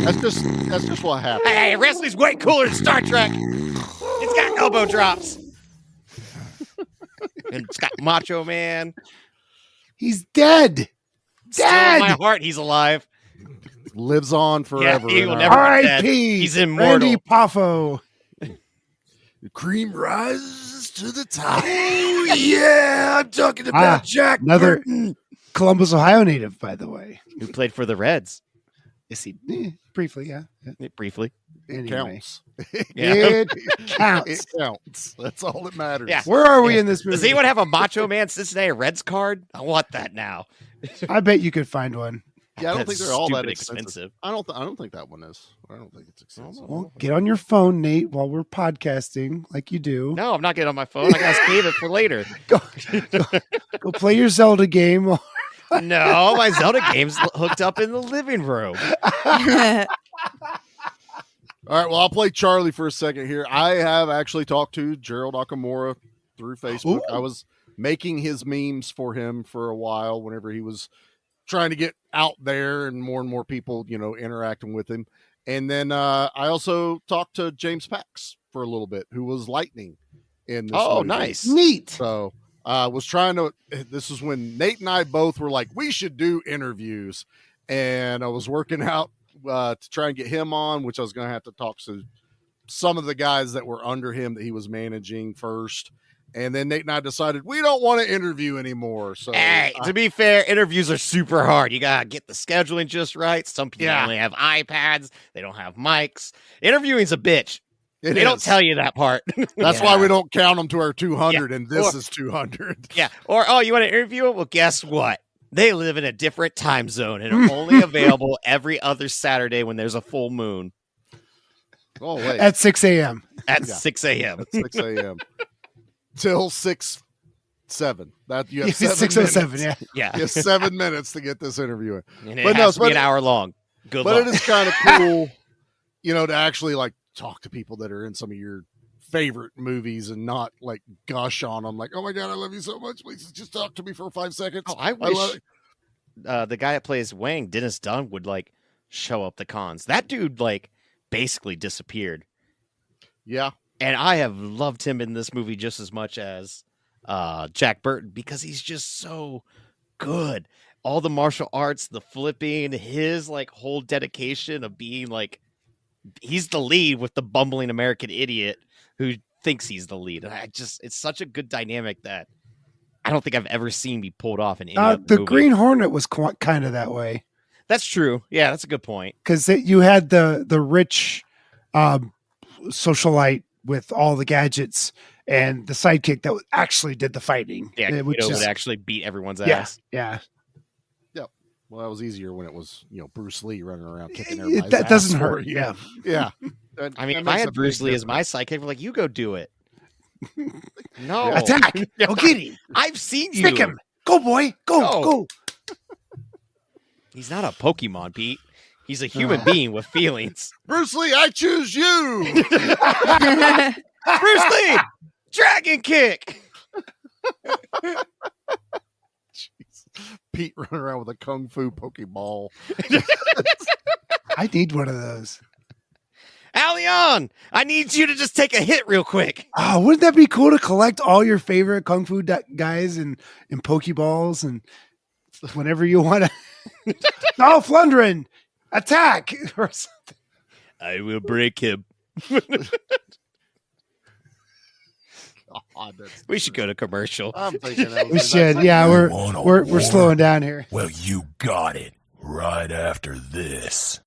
That's just what happened. Hey, wrestling's way cooler than Star Trek. It's got elbow drops. And it's got Macho Man. He's dead. Still in my heart, he's alive. Lives on forever. Yeah, he will never be dead. R.I.P. He's immortal. Randy Poffo. The cream rises to the top. Oh, yeah. I'm talking about Jack Burton. Columbus, Ohio native, by the way. Who played for the Reds. Yes, he briefly, yeah. Briefly. It counts. It counts. It counts. That's all that matters. Yeah. Where are we in this movie? Does anyone have a Macho Man Cincinnati Reds card? I want that now. I bet you could find one. Yeah, I don't think they're all that expensive. I don't think that one is. I don't think it's expensive. Well, get on your phone, Nate, while we're podcasting like you do. No, I'm not getting on my phone. I gotta save it for later. Go play your Zelda game. No, my Zelda game's hooked up in the living room. All right, well, I'll play Charlie for a second here. I have actually talked to Gerald Nakamura through Facebook. Ooh. I was making his memes for him for a while whenever he was trying to get out there and more people, interacting with him. And then I also talked to James Pax for a little bit, who was Lightning in this movie. Nice. Neat. So was trying to, this is when Nate and I both were like, we should do interviews. And I was working out to try and get him on, which I was going to have to talk to some of the guys that were under him that he was managing first. And then Nate and I decided we don't want to interview anymore. So, hey, to be fair, interviews are super hard. You got to get the scheduling just right. Some people only have iPads. They don't have mics. Interviewing's a bitch. They don't tell you that part. That's why we don't count them to our 200, and this is 200. Yeah. Or, you want to interview them? Well, guess what? They live in a different time zone and are only available every other Saturday when there's a full moon. Oh, wait. At 6 a.m. At 6 a.m. At 6 a.m. Till 6-7. That you have 6:07. Yeah. You have 7 minutes to get this interview in. And it has to be an hour long. Good luck. But it is kind of cool, to actually like talk to people that are in some of your favorite movies and not like gush on them like, oh my God, I love you so much. Please just talk to me for 5 seconds. Oh, I wish the guy that plays Wang, Dennis Dunn, would like show up the cons. That dude like basically disappeared. Yeah. And I have loved him in this movie just as much as Jack Burton because he's just so good. All the martial arts, the flipping, his like whole dedication of being like, he's the lead with the bumbling American idiot who thinks he's the lead. And it's such a good dynamic that I don't think I've ever seen be pulled off in any other The movie. Green Hornet was kind of that way. That's true. Yeah, that's a good point. Because you had the rich socialite with all the gadgets and the sidekick that actually did the fighting. Yeah, which would actually beat everyone's yeah, ass. Yeah. Yep. Well, that was easier when it was, Bruce Lee running around kicking That everybody's ass doesn't for hurt. you. Yeah. Yeah. I mean, if I had Bruce Lee as my sidekick, we're like, you go do it. No. Attack. Go get him. I've seen you. Stick him. Go, boy. Go. He's not a Pokemon, Pete. He's a human being with feelings. Bruce Lee, I choose you. Bruce Lee, dragon kick. Pete running around with a kung fu Pokeball. I need one of those. Alion, I need you to just take a hit real quick. Oh, wouldn't that be cool to collect all your favorite kung fu guys and Pokeballs and whenever you want to? Dolph Lundgren, attack or something. I will break him. God, we should go to commercial. I'm thinking that We should. Yeah, we're slowing down here. Well, you got it right after this.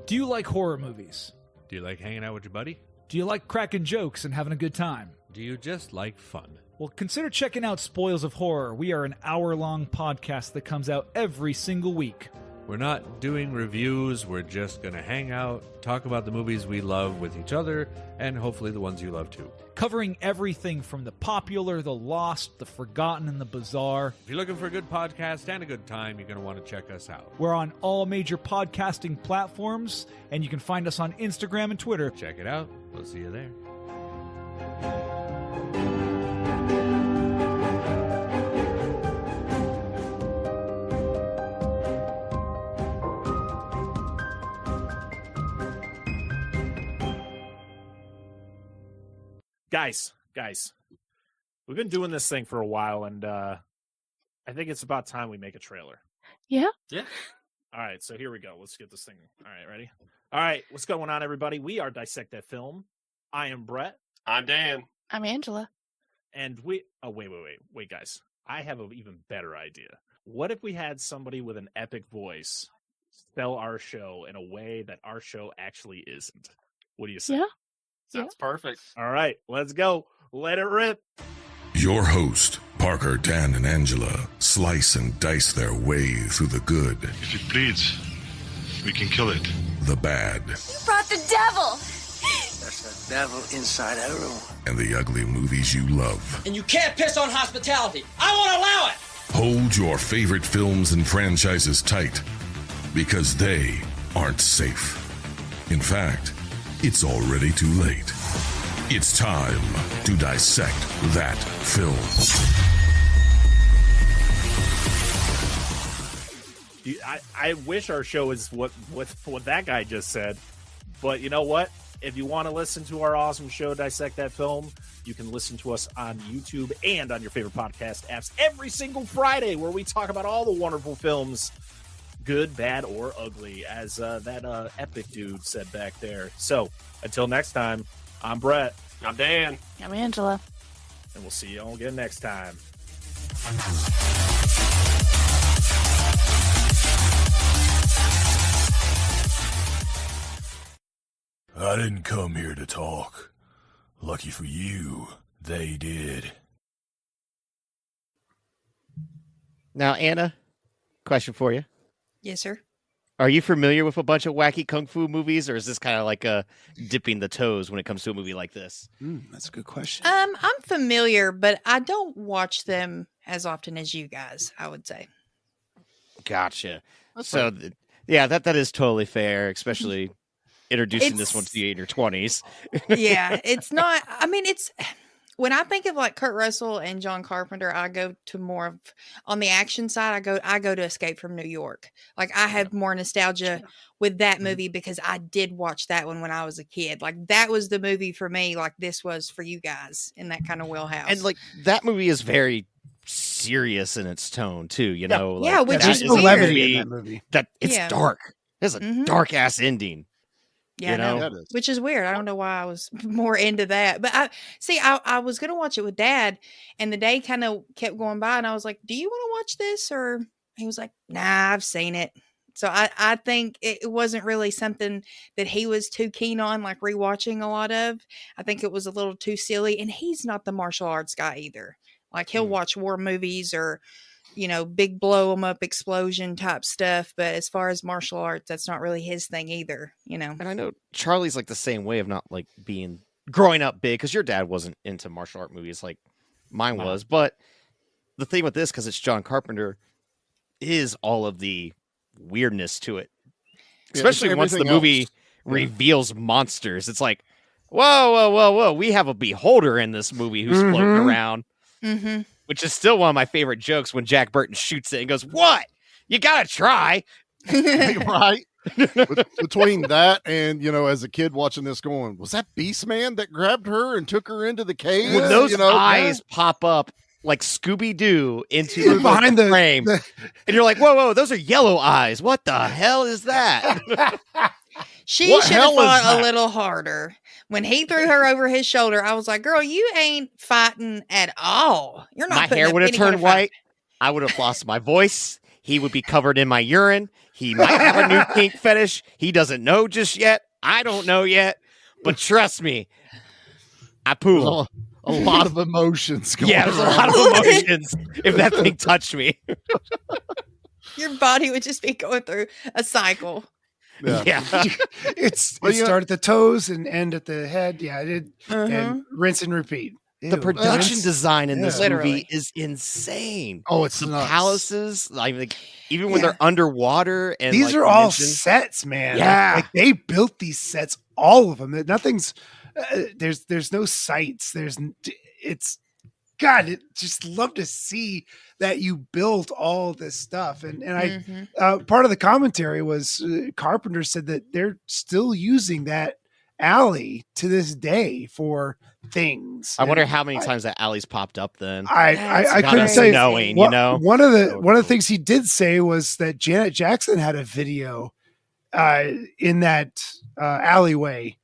Do you like horror movies? Do you like hanging out with your buddy? Do you like cracking jokes and having a good time? Do you just like fun? Well, consider checking out Spoils of Horror. We are an hour-long podcast that comes out every single week. We're not doing reviews. We're just going to hang out, talk about the movies we love with each other, and hopefully the ones you love too. Covering everything from the popular, the lost, the forgotten, and the bizarre. If you're looking for a good podcast and a good time, you're going to want to check us out. We're on all major podcasting platforms, and you can find us on Instagram and Twitter. Check it out. We'll see you there. Guys, we've been doing this thing for a while, and I think it's about time we make a trailer. Yeah. All right, so here we go. Let's get this thing. All right, ready? All right, what's going on, everybody? We are Dissect That Film. I am Brett. I'm Dan. I'm Angela. And we... Oh, wait, guys. I have an even better idea. What if we had somebody with an epic voice sell our show in a way that our show actually isn't? What do you say? Yeah. Sounds perfect. All right, let's go. Let it rip. Your host, Parker, Dan, and Angela slice and dice their way through the good. If it bleeds, we can kill it. The bad. You brought the devil! There's a devil inside everyone. And the ugly movies you love. And you can't piss on hospitality. I won't allow it! Hold your favorite films and franchises tight, because they aren't safe. In fact, it's already too late. It's time to dissect that film. I wish our show is what that guy just said. But you know what? If you want to listen to our awesome show, Dissect That Film, you can listen to us on YouTube and on your favorite podcast apps every single Friday, where we talk about all the wonderful films, good, bad, or ugly, as that epic dude said back there. So until next time, I'm Brett. I'm Dan. I'm Angela. And we'll see you all again next time. I didn't come here to talk. Lucky for you, they did. Now, Anna, question for you. Yes, sir. Are you familiar with a bunch of wacky kung fu movies, or is this kind of like a dipping the toes when it comes to a movie like this? That's a good question. I'm familiar, but I don't watch them as often as you guys, I would say. Gotcha. So, that is totally fair, especially introducing this one to you in your 20s. Yeah, it's not. I mean, when I think of like Kurt Russell and John Carpenter, I go to more of on the action side. I go to Escape from New York. Like I have more nostalgia with that movie because I did watch that one when I was a kid. Like that was the movie for me. Like this was for you guys in that kind of wheelhouse. And like that movie is very serious in its tone too. You know, like, yeah, which that is a weird. levity in that movie. That it's Yeah. dark. It's a dark ass ending. Yeah, you know? I know, which is weird. I don't know why I was more into that. But I was going to watch it with Dad, and the day kind of kept going by, and I was like, do you want to watch this? Or he was like, nah, I've seen it. So I think it wasn't really something that he was too keen on, like rewatching a lot of. I think it was a little too silly, and he's not the martial arts guy either. Like he'll watch war movies or, you know, big blow 'em up explosion type stuff. But as far as martial arts, that's not really his thing either, you know. And I know Charlie's like the same way of not like being growing up big because your dad wasn't into martial art movies like mine was. But the thing with this, because it's John Carpenter, is all of the weirdness to it. Especially once the movie reveals monsters. It's like, whoa. We have a beholder in this movie who's floating around. Mm-hmm. Which is still one of my favorite jokes when Jack Burton shoots it and goes, "What? You gotta try." Right? Between that and, you know, as a kid watching this going, was that Beastman that grabbed her and took her into the cave? When those you know, eyes pop up like Scooby-Doo into behind the frame. And you're like, whoa, those are yellow eyes. What the hell is that? She What should have hell is fought that? a little harder. When he threw her over his shoulder, I was like, girl, you ain't fighting at all. You're not My putting hair up would have any kind turned of fight." white. I would have lost my voice. He would be covered in my urine. He might have a new kink fetish. He doesn't know just yet. I don't know yet. But trust me, I poo. a lot of emotions going Yeah, there's a around. lot of emotions if that thing touched me. Your body would just be going through a cycle. Yeah. It started at the toes and end at the head. Yeah, it did. And rinse and repeat. The Ew, production that's- design in this Literally. movie is insane. Oh, it's the nuts. palaces, like even when they're underwater, and These like are you all mentioned- sets, man. Yeah. like they built these sets, all of them. Nothing's there's no sights. It's God. It just love to see that you built all this stuff. And I part of the commentary was Carpenter said that they're still using that alley to this day for things. I wonder And how many times that alley's popped up. Then I Got couldn't us say knowing, One- you know. One of the things he did say was that Janet Jackson had a video in that alleyway.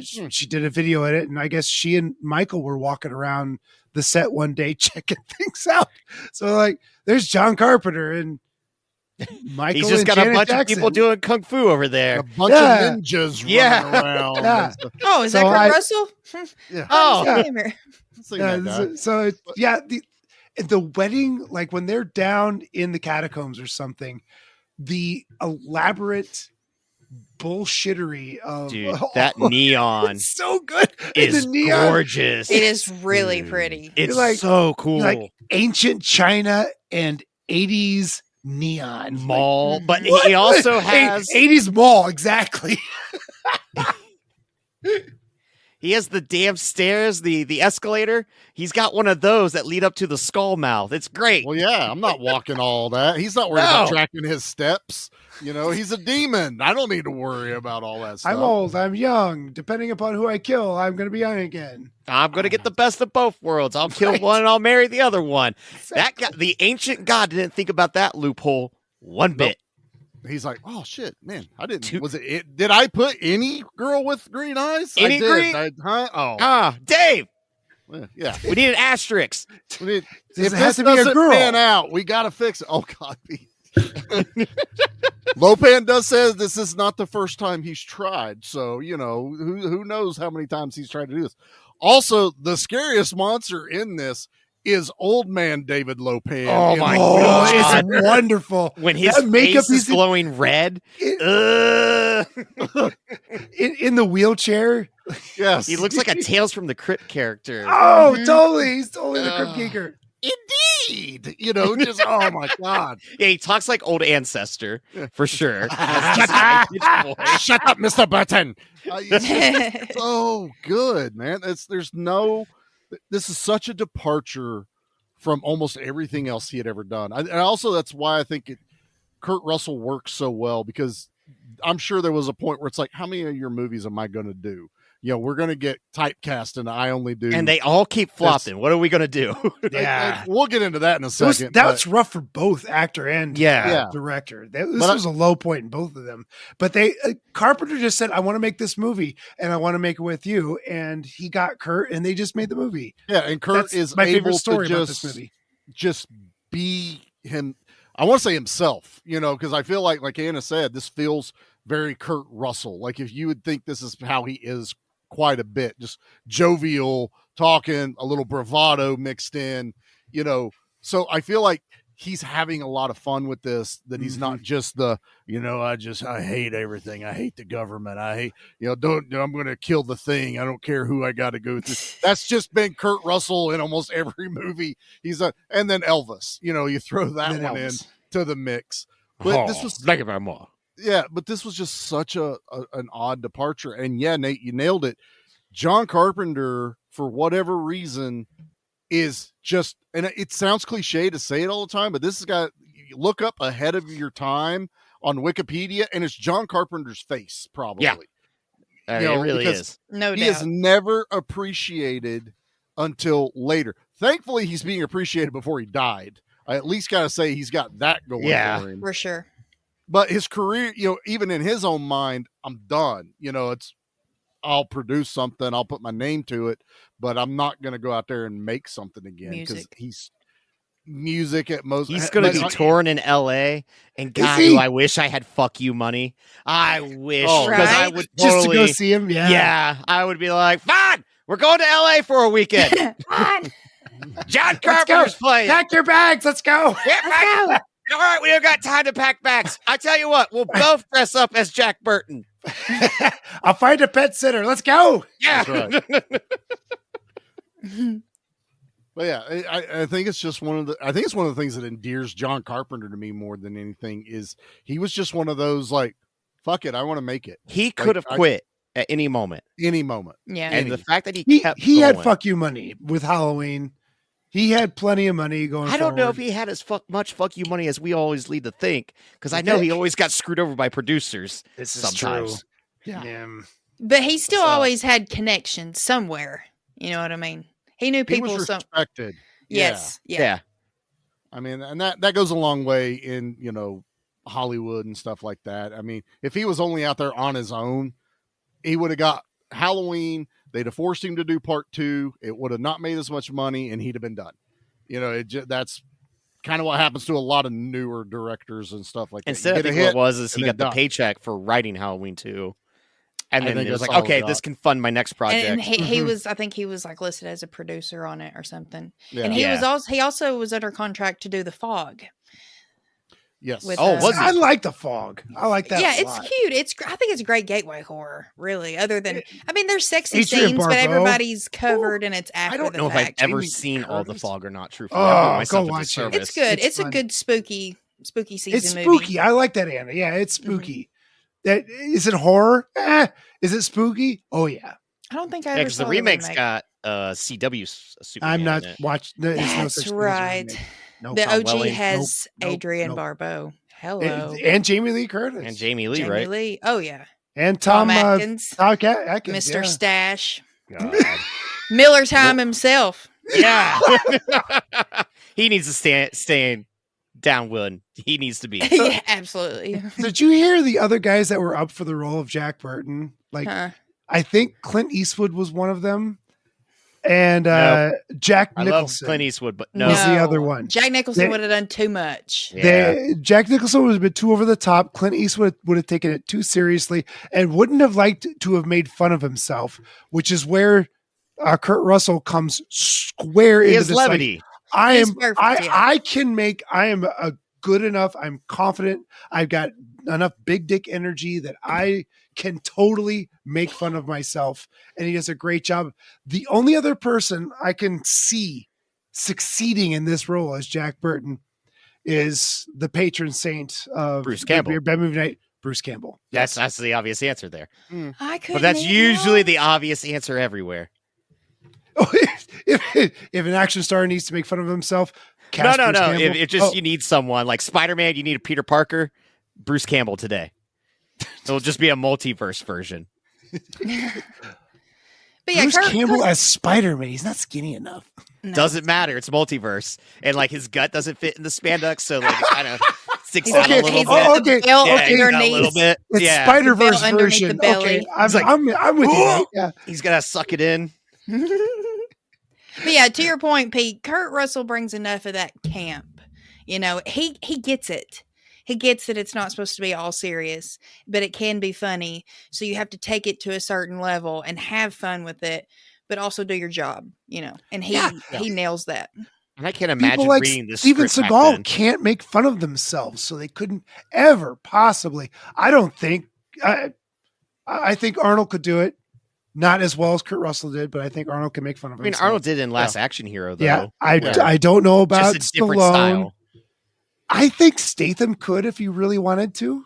She did a video in it, and I guess she and Michael were walking around the set one day checking things out. So like, there's John Carpenter and Michael. He's just and got Janet a bunch Jackson. of people doing kung fu over there. A bunch of ninjas running around. Yeah. and stuff. Oh, is that So Kurt Russell? Yeah. Oh, Yeah. The wedding, like when they're down in the catacombs or something, the elaborate bullshittery of Dude, that neon it's so good. And is the neon, gorgeous. It is really pretty. It's like- so cool. like ancient China and 80s neon Mall, but What? he also has 80s mall, exactly. he has the damn stairs, the escalator. He's got one of those that lead up to the skull mouth. It's great. Well, yeah, I'm not walking all that. He's not worried about No. tracking his steps. You know, he's a demon. I don't need to worry about all that stuff. I'm old, I'm young. Depending upon who I kill, I'm going to be young again. I'm gonna get the best of both worlds. I'll kill one and I'll marry the other one. That guy, the ancient god, didn't think about that loophole one bit. He's like, oh shit, man! I didn't. Was it? Did I put any girl with green eyes? Any I did. green? Huh? Oh, Dave, yeah. we need an asterisk. We need, It if has this to be a doesn't girl. pan out, we got to fix it. Oh God. Lopan does says this is not the first time he's tried, so you know who knows how many times he's tried to do this. Also, the scariest monster in this is old man David Lopan. Oh in my the- God. It's wonderful. When his That makeup face is glowing red, in the wheelchair. Yes, he looks like a Tales from the Crypt character. Oh, totally. He's totally the Crypt Keeper. Indeed, you know, just oh my God. Yeah, he talks like old ancestor for sure. Shut up, Shut up, Mr. Button. So good, man. There's no this is such a departure from almost everything else he had ever done. And also that's why I think Kurt Russell works so well, because I'm sure there was a point where it's like, how many of your movies am I going to do? We're going to get typecast and I only do. And they all keep flopping. What are we going to do? Yeah. We'll get into that in a second. That's rough for both actor and director. This was a low point in both of them. But Carpenter just said, I want to make this movie and I want to make it with you. And he got Kurt and they just made the movie. Yeah. And Kurt is my favorite able story to about this movie. just be him. I want to say himself, because I feel like Anna said, this feels very Kurt Russell. Like if you would think this is how he is quite a bit, just jovial, talking, a little bravado mixed in, so I feel like he's having a lot of fun with this, that he's not just the, I hate everything. I hate the government. I hate, I'm going to kill the thing. I don't care who I got to go through. That's just been Kurt Russell in almost every movie he's done. And then Elvis, you throw that one in to the mix. But this was like about more. Yeah, but this was just such an odd departure. And yeah, Nate, you nailed it. John Carpenter, for whatever reason, is just, and it sounds cliche to say it all the time, but this has got, you look up Ahead of Your Time on Wikipedia, and it's John Carpenter's face, probably. Yeah. It really is. No doubt. He is never appreciated until later. Thankfully, he's being appreciated before he died. I at least got to say he's got that going for him. For sure. But his career, even in his own mind, I'm done. I'll produce something, I'll put my name to it, but I'm not going to go out there and make something again, because he's music at most. He's going to be touring in LA, and God, do I wish I had fuck you money. I wish, because I would totally, just to go see him. Yeah, I would be like, fine, we're going to LA for a weekend. Fine. John Carpenter's playing. Pack your bags. Let's go. Let's go. All right, we don't got time to pack bags. I tell you what, we'll both dress up as Jack Burton. I'll find a pet sitter. Let's go. Yeah. That's right. But yeah, I think it's just one of the things that endears John Carpenter to me more than anything is he was just one of those, like, fuck it, I want to make it. He could have quit at any moment. Any moment. Yeah. And the fact that he kept he going, had fuck you money with Halloween. He had plenty of money going. I don't know if he had as much fuck you money as we always lead to think, because I know he always got screwed over by producers. This is sometimes. True. Yeah. But he still always had connections somewhere. You know what I mean? He knew people. He was respected. Yes. Yeah. I mean, and that goes a long way in, Hollywood and stuff like that. I mean, if he was only out there on his own, he would have got Halloween. They'd have forced him to do part 2. It would have not made as much money, and he'd have been done. That's kind of what happens to a lot of newer directors and stuff like that. Instead, I think what it was he got the paycheck for writing Halloween 2. And then it was like, okay, this can fund my next project. And he was, I think he was like listed as a producer on it or something. Yeah. And he also was under contract to do The Fog. Yes. I like The Fog. I like that. Yeah, a it's lot. cute. I think it's a great gateway horror, really. Other than, there's sexy Adrian scenes, but Barbeau. everybody's covered and it's after I don't the know fact. if I've ever seen all The Fog or not. Truthfully, go watch it. It's good. It's a fun. good spooky season It's movie. spooky. I like that, Anna. Yeah, it's spooky. That is it horror? Is it spooky? Oh yeah. I don't think I ever because saw the remake's remake. got CW Superman. I'm not in it. watched. There's no That's such thing as a right. remake. No, The Tom OG Welling. has Nope, Adrian nope. Barbeau. Hello. And Jamie Lee Curtis And Jamie Lee, Jamie right? Lee. Oh yeah. and Tom Tom Atkins. Atkins, Mr. yeah. Stash. God. Miller Time himself. Yeah. He needs to stay downwind. He needs to be. Yeah, absolutely. Did you hear the other guys that were up for the role of Jack Burton? Like, I think Clint Eastwood was one of them, and Jack I Nicholson. love Clint Eastwood, but no. was the other one. Jack Nicholson would have done too much. Jack Nicholson was a bit too over the top. Clint Eastwood would have taken it too seriously and wouldn't have liked to have made fun of himself, which is where Kurt Russell comes square He into has this. levity. Like, He's perfect, yeah. I am a good enough. I'm confident. I've got enough big dick energy that I can totally make fun of myself. And he does a great job. The only other person I can see succeeding in this role as Jack Burton is the patron saint of Bruce Campbell. Bad Movie Night, Bruce Campbell. That's the obvious answer there. I could. But that's usually the obvious answer everywhere. if an action star needs to make fun of himself, No. Bruce Campbell. If just you need someone like Spider-Man, you need a Peter Parker, Bruce Campbell today. It'll just be a multiverse version. But yeah, Bruce Campbell as Spider-Man, he's not skinny enough. No. Doesn't matter. It's multiverse, and like his gut doesn't fit in the spandex, so like it kind of sticks out a little bit. Okay. Belt Yeah, underneath. a little bit. It's Yeah. Spider-Verse The belt underneath version. the belly. Okay, It's like, I'm with you. Nate. Yeah. He's gonna suck it in. But yeah, to your point, Pete, Kurt Russell brings enough of that camp. You know, he gets it. He gets that it's not supposed to be all serious, but it can be funny. So you have to take it to a certain level and have fun with it, but also do your job, you know. And he nails that. And I can't imagine People like reading this. Steven script back Seagal then. can't make fun of themselves, so they couldn't ever possibly. I don't think. I think Arnold could do it, not as well as Kurt Russell did, but I think Arnold can make fun of I mean, himself. Arnold did in Last Action Hero, though. Yeah, I don't know about Just a different Stallone. style. I think Statham could if he really wanted to.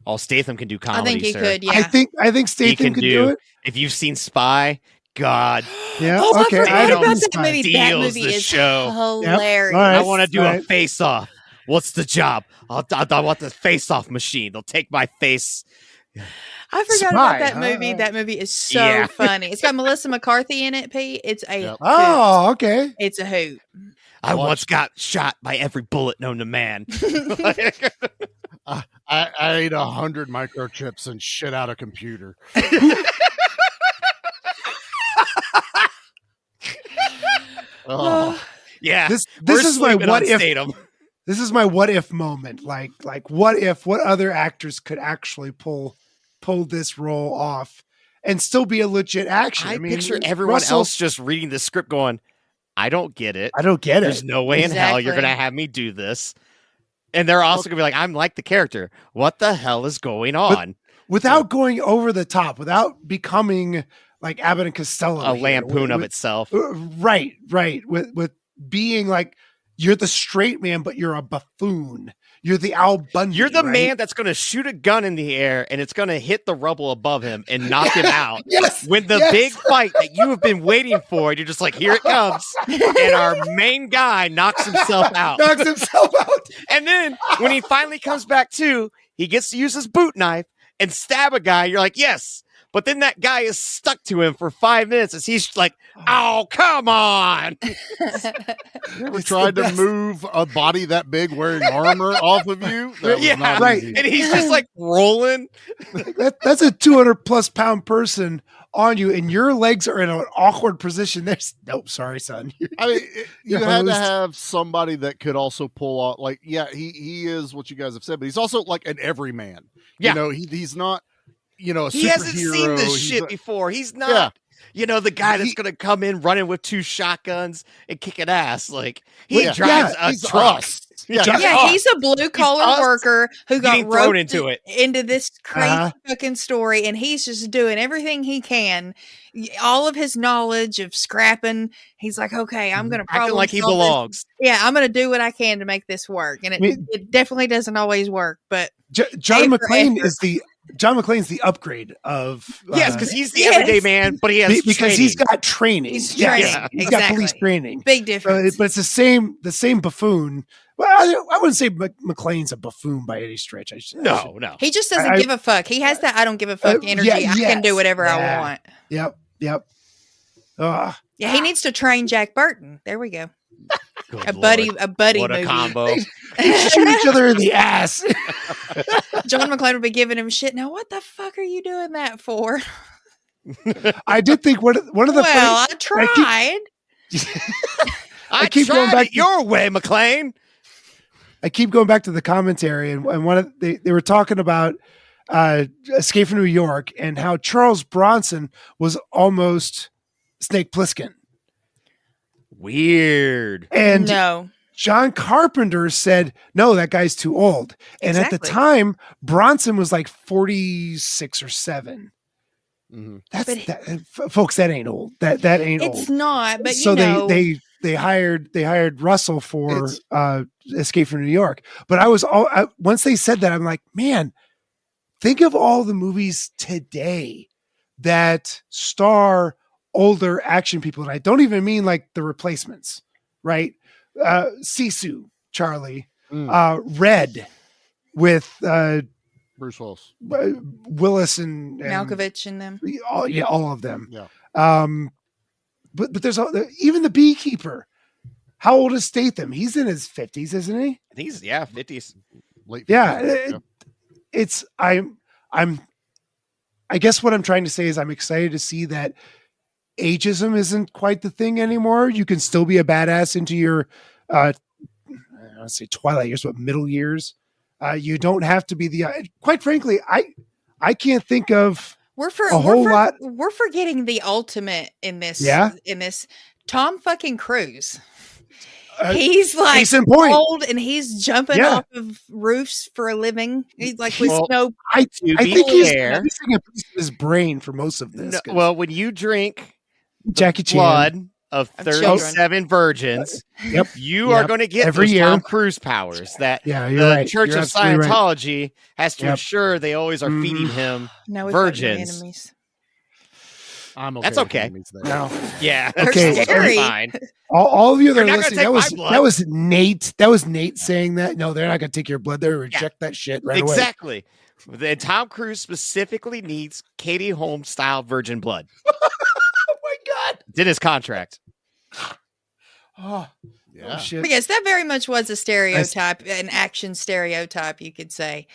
Oh, Statham can do comedy. I think he sir. could, yeah. I think He Statham could do it. If you've seen Spy, God, Yeah, Oh, okay. I forgot don't about think that movie. That steals movie the is show. hilarious. All right. I want to do a Right. face-off. What's the job? I want the face-off machine. They'll take my face. I forgot Spy, about that huh? movie. That movie is so Yeah. funny. It's got Melissa McCarthy in it, Pete. It's a hoot. Oh, okay. It's a hoot. I once got shot by every bullet known to man. I ate 100 microchips and shit out a computer. Oh. Yeah, This we're is my sleeping what on if. Statham. This is my what if moment. Like what other actors could actually pull this role off and still be a legit action? I mean, picture everyone Russell- else just reading the script going, I don't get it. I don't get There's it. no way in hell you're Exactly. going to have me do this. And they're also going to be like, I'm like the character. What the hell is going on? Without going over the top, without becoming like Abbott and Costello, A here, lampoon of with- itself. Right. With being like you're the straight man, but you're a buffoon. You're the Al Bundy. You're the right? man that's going to shoot a gun in the air and it's going to hit the rubble above him and knock him out. Yes. When the yes. big fight that you have been waiting for, you're just like, here it comes. And our main guy knocks himself out. knocks himself out. And then when he finally comes back to, he gets to use his boot knife and stab a guy. You're like, yes. But then that guy is stuck to him for 5 minutes as he's like, oh, come on. You ever tried to move a body that big wearing armor off of you? That was Yeah, not right. easy. And he's just like rolling. That's a 200+ pound person on you, and your legs are in an awkward position. There's nope. Sorry, son. I mean, you You're had to hosed. have somebody that could also pull off. Like, yeah, he is what you guys have said, but he's also like an everyman. Yeah. You know, he's not. You know, a He hasn't superhero. seen this He's shit a- before. He's not, Yeah. you know, the guy that's going to come in running with 2 shotguns and kicking ass. Like, he Well, yeah. drives Yeah, a he's truck. us. Yeah, Yeah, he's a blue collar us worker who got getting thrown roped into it. into this crazy Uh-huh. fucking story, and he's just doing everything he can. All of his knowledge of scrapping, he's like, okay, I'm gonna acting problem like he solve this. belongs. Yeah, I'm gonna do what I can to make this work, and it definitely doesn't always work, but John A for McClane effort. is the John McClane's the upgrade of Yes, because he's the Yes. everyday man, but he has because he's training. got training. He's Yes, training, he's got police exactly. training. big difference. But it's the same buffoon. Well, I wouldn't say McClane's a buffoon by any stretch. No. He just doesn't I- give a fuck. He has that I don't give a fuck energy. yeah, I can do yes, whatever I yeah. want. Yep. Ugh. Yeah, he needs to train Jack Burton. There we go. Good A Lord. buddy What a movie. combo. They shoot each other in the ass. John McClane would be giving him shit. Now, what the fuck are you doing that for? I did think one of the Well, I funny- tried. I keep going tried back it your way, McClane. I keep going back to the commentary, and one of they were talking about Escape from New York and how Charles Bronson was almost Snake Plissken, Weird. and No. John Carpenter said, "No, that guy's too old." And at the Exactly. time, Bronson was like 46 or 7. Mhm. That's But folks. That ain't old. That ain't It's old. not, but So you know. they hired Russell for Escape from New York. But I was once they said that, I'm like, man, think of all the movies today that star older action people, and I don't even mean like the replacements, right? Sisu, Charlie, Red with Bruce Willis, Willis and Malkovich and them. All of them. Yeah. But there's even the beekeeper. How old is Statham? He's in his 50s, isn't he? I think he's 50s. Late 50s. Yeah. It's I guess what I'm trying to say is I'm excited to see that ageism isn't quite the thing anymore. You can still be a badass into your I don't want to say twilight years, but middle years. You don't have to be quite frankly, I can't think of a whole lot. We're forgetting the ultimate in this. Yeah? In this, Tom fucking Cruise. He's like case in point. old and he's jumping off of roofs for a living. He's like with no. I think he's missing a piece of his brain for most of this. No, well, when you drink Jackie Chan blood of 37 virgins, you are going to get every those year. Tom Cruise powers that you're the right. Church You're of absolutely right. Scientology has to ensure they always are feeding him virgins. I'm okay. That's okay. No. Yeah. Okay. Fine. All of you that They're are not gonna listening, take my blood. that was Nate. That was Nate saying that. No, they're not going to take your blood. They reject that shit right away. Exactly. And Tom Cruise specifically needs Katie Holmes style virgin blood. Oh my God. It's in his contract. Oh, yeah. Shit. But yes, that very much was a stereotype, an action stereotype, you could say.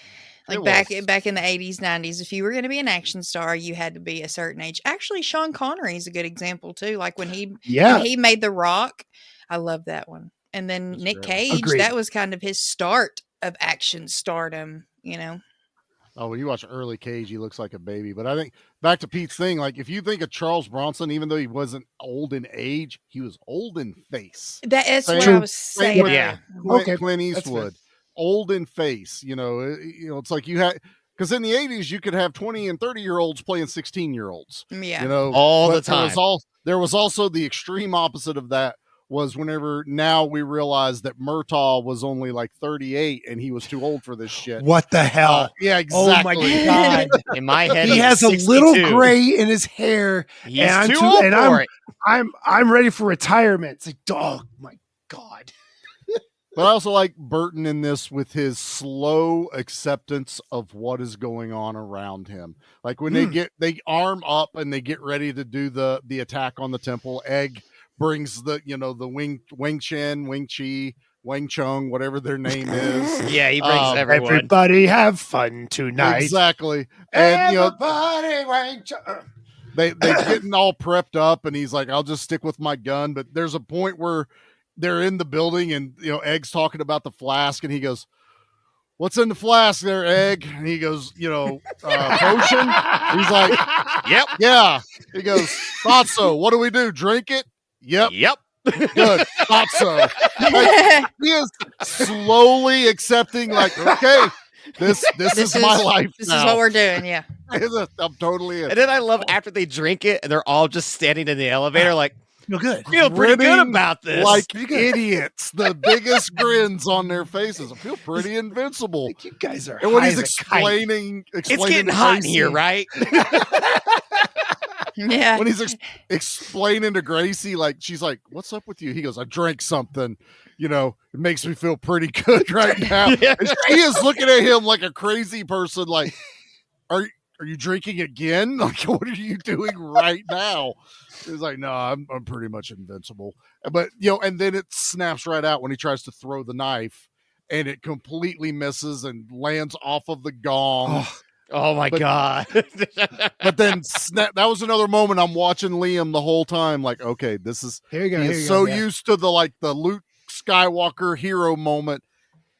Like back in the 80s, 90s, if you were going to be an action star, you had to be a certain age. Actually, Sean Connery is a good example too. Like when he made The Rock, I love that one. And then Nick Cage, that was kind of his start of action stardom, you know. Oh, when you watch early Cage, he looks like a baby. But I think back to Pete's thing, like if you think of Charles Bronson, even though he wasn't old in age, he was old in face. That's what I was saying. Yeah. Clint Eastwood. Old in face, you know, it's like you had, because in the 80s you could have 20 and 30-year-olds playing 16-year-olds. Yeah. You know, all the time. There was also the extreme opposite of that was whenever now we realized that Murtaugh was only like 38 and he was too old for this shit. What the hell? Yeah, exactly. Oh my God. In my head, he has 62. a little gray in his hair. He's too old for it. I'm ready for retirement. It's like, oh my God. But I also like Burton in this with his slow acceptance of what is going on around him. Like when they arm up and they get ready to do the attack on the temple, Egg brings the Wing Chen, Wing Chi, Wang Chung, whatever their name is. Yeah, he brings everyone. Everybody have fun tonight. Exactly. And everybody Wang Chung. They getting all prepped up and he's like, I'll just stick with my gun. But there's a point where they're in the building and, Egg's talking about the flask and he goes, what's in the flask there, Egg? And he goes, potion. He's like, yep. Yeah. He goes, thought so. What do we do? Drink it? Yep. Good. Thought so. Like, he is slowly accepting like, okay, this is my life. This is what we're doing. Yeah. I'm totally in. And then I love after they drink it and they're all just standing in the elevator like, feel good. Feel pretty good about this. Like idiots. The biggest grins on their faces. I feel pretty invincible. Like you guys are. And when he's explaining it's getting hot in here, right? Yeah. When he's explaining to Gracie, like she's like, "What's up with you?" He goes, "I drank something. It makes me feel pretty good right now." Yeah. And she is looking at him like a crazy person. Like, are you drinking again? Like, what are you doing right now? He's like, no, I'm pretty much invincible. But, and then it snaps right out when he tries to throw the knife and it completely misses and lands off of the gong. Oh my God. But then that was another moment I'm watching Liam the whole time. Like, okay, this is, here you go. He is so used to the Luke Skywalker hero moment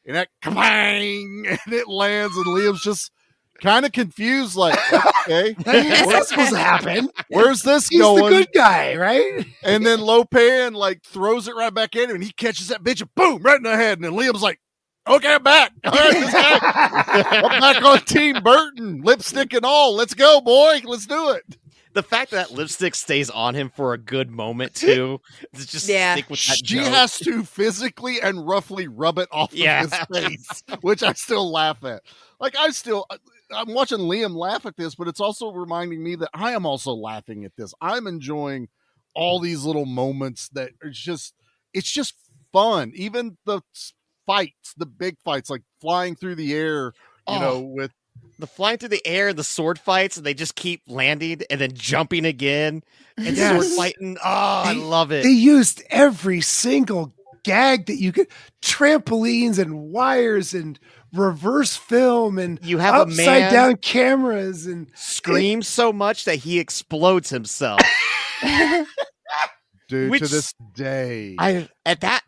and that clang and it lands and Liam's just kind of confused, like, okay, what's supposed to happen? Where's this He's going? The good guy, right? And then Lopan like throws it right back at him, and he catches that bitch and boom, right in the head. And then Liam's like, "Okay, I'm back. All right, I'm back on Team Burton, lipstick and all. Let's go, boy. Let's do it." The fact that lipstick stays on him for a good moment too, just stick with that she joke. has to physically and roughly rub it off of his face, which I still laugh at. Like I'm watching Liam laugh at this, but it's also reminding me that I am also laughing at this. I'm enjoying all these little moments that are it's just fun. Even the fights, the big fights, like flying through the air, with the flying through the air, the sword fights, and they just keep landing and then jumping again and Yes. sword fighting. Oh, I love it. They used every single gag that you could, trampolines and wires and reverse film and you have upside a man down cameras and screams so much that he explodes himself. Dude, to this day, I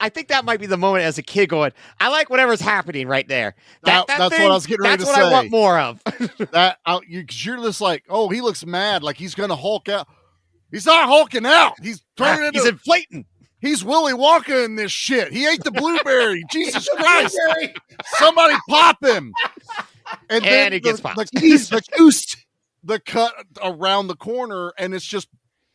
think that might be the moment as a kid going, I like whatever's happening right there. That's what I was getting ready to say. That's what I want more of. You're just like, oh, he looks mad, like he's gonna Hulk out. He's not hulking out. He's turning into. He's inflating. He's Willy Wonka in this shit. He ate the blueberry. Jesus Christ! Somebody pop him. And then he gets popped. The cut around the corner, and it's just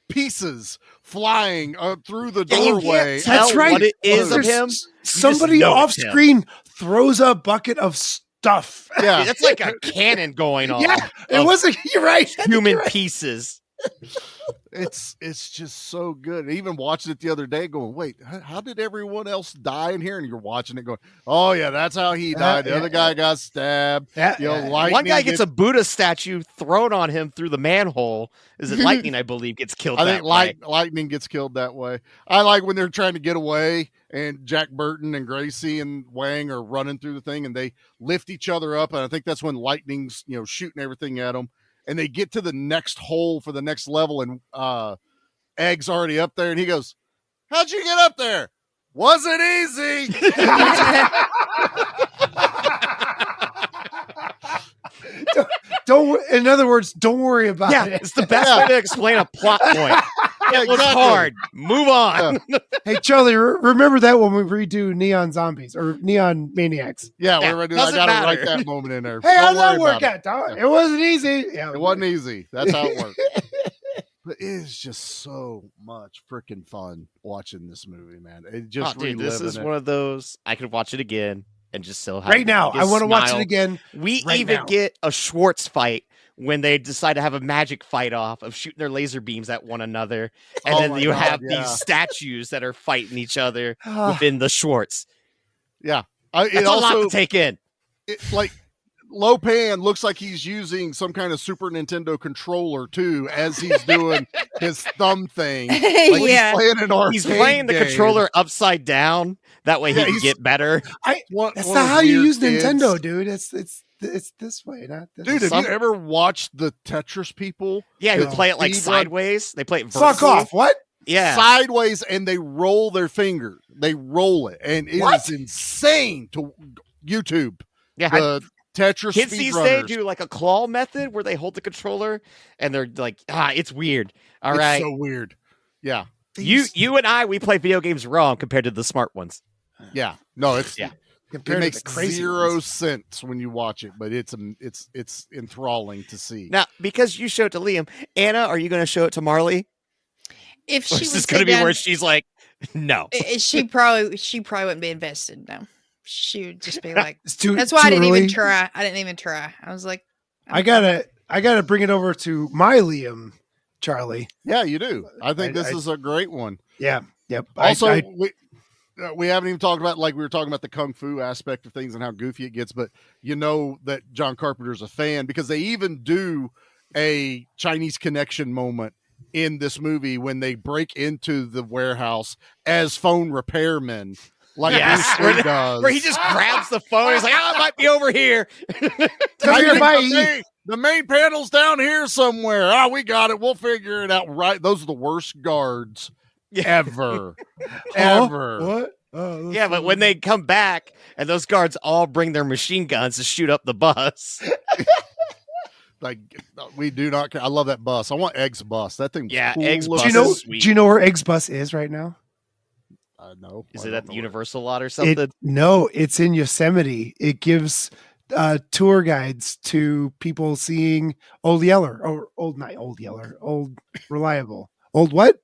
pieces flying through the doorway. That's right. What it is of him. Somebody off screen throws a bucket of stuff. Yeah, that's like a cannon going on. Yeah, it wasn't. You're right. Human pieces. It's just so good. Even watching it the other day, going, wait, how did everyone else die in here? And you're watching it, going, oh yeah, that's how he died. The other guy got stabbed. One guy gets a Buddha statue thrown on him through the manhole. Is it lightning? I believe gets killed. I think lightning gets killed that way. I like when they're trying to get away, and Jack Burton and Gracie and Wang are running through the thing, and they lift each other up, and I think that's when lightning's shooting everything at them. And they get to the next hole for the next level, and Egg's already up there, and he goes, how'd you get up there? Wasn't easy. Don't. In other words, don't worry about it. It's the best way to explain a plot point. It was hard. Move on. Hey, Charlie, remember that when we redo Neon Zombies or Neon Maniacs? Yeah, I got to write that moment in there. Hey, how'd that work out? It wasn't easy. Yeah, it wasn't easy. That's how it worked. But it is just so much freaking fun watching this movie, man. It just this is one of those I could watch it again and just still have right now. I want to watch it again. We even get a Schwartz fight when they decide to have a magic fight off of shooting their laser beams at one another, and then you have these statues that are fighting each other within the Schwartz. Yeah, it's also a lot to take in. Like Lopan looks like he's using some kind of Super Nintendo controller too, as he's doing his thumb thing. Like he's playing the controller upside down. That way he can get better. That's not how you use Nintendo, dude. It's this way, not this. Dude, have you ever watched the Tetris people? Yeah, who play it like sideways. They play it vertically. Fuck off. What? Yeah. Sideways, and they roll their finger. They roll it, and it is insane to YouTube. Yeah. The Tetris kids these days do like a claw method where they hold the controller and they're like, it's weird. All right. It's so weird. Yeah. You and I, we play video games wrong compared to the smart ones. Yeah. No, it's Compared it to makes the crazy zero ones. sense when you watch it, but it's enthralling to see. Now, because you showed it to Liam, Anna, are you going to show it to Marley? If she or is was this going to be where she's like, no? She probably wouldn't be invested. No, she would just be like, too, that's why too I didn't early. even try. I didn't even try. I was like, I gotta bring it over to my Liam, Charlie. Yeah, you do. I think this is a great one. Yeah. Yep. Also, we haven't even talked about, like we were talking about the kung fu aspect of things and how goofy it gets, but you know that John Carpenter's a fan because they even do a Chinese Connection moment in this movie when they break into the warehouse as phone repairmen. Like Bruce Lee does. Where he just grabs the phone. He's like, it might be over here. The main panel's down here somewhere. We got it. We'll figure it out. Right. Those are the worst guards ever. Ever. What? Yeah, but when they come back and those guards all bring their machine guns to shoot up the bus. Like, we do not care. I love that bus. I want Egg's bus. That thing. Yeah, cool. Egg's bus. Do you know where Egg's bus is right now? No. Is it at the Universal lot or something? No, it's in Yosemite. It gives tour guides to people seeing Old Yeller or Old Reliable. Old what?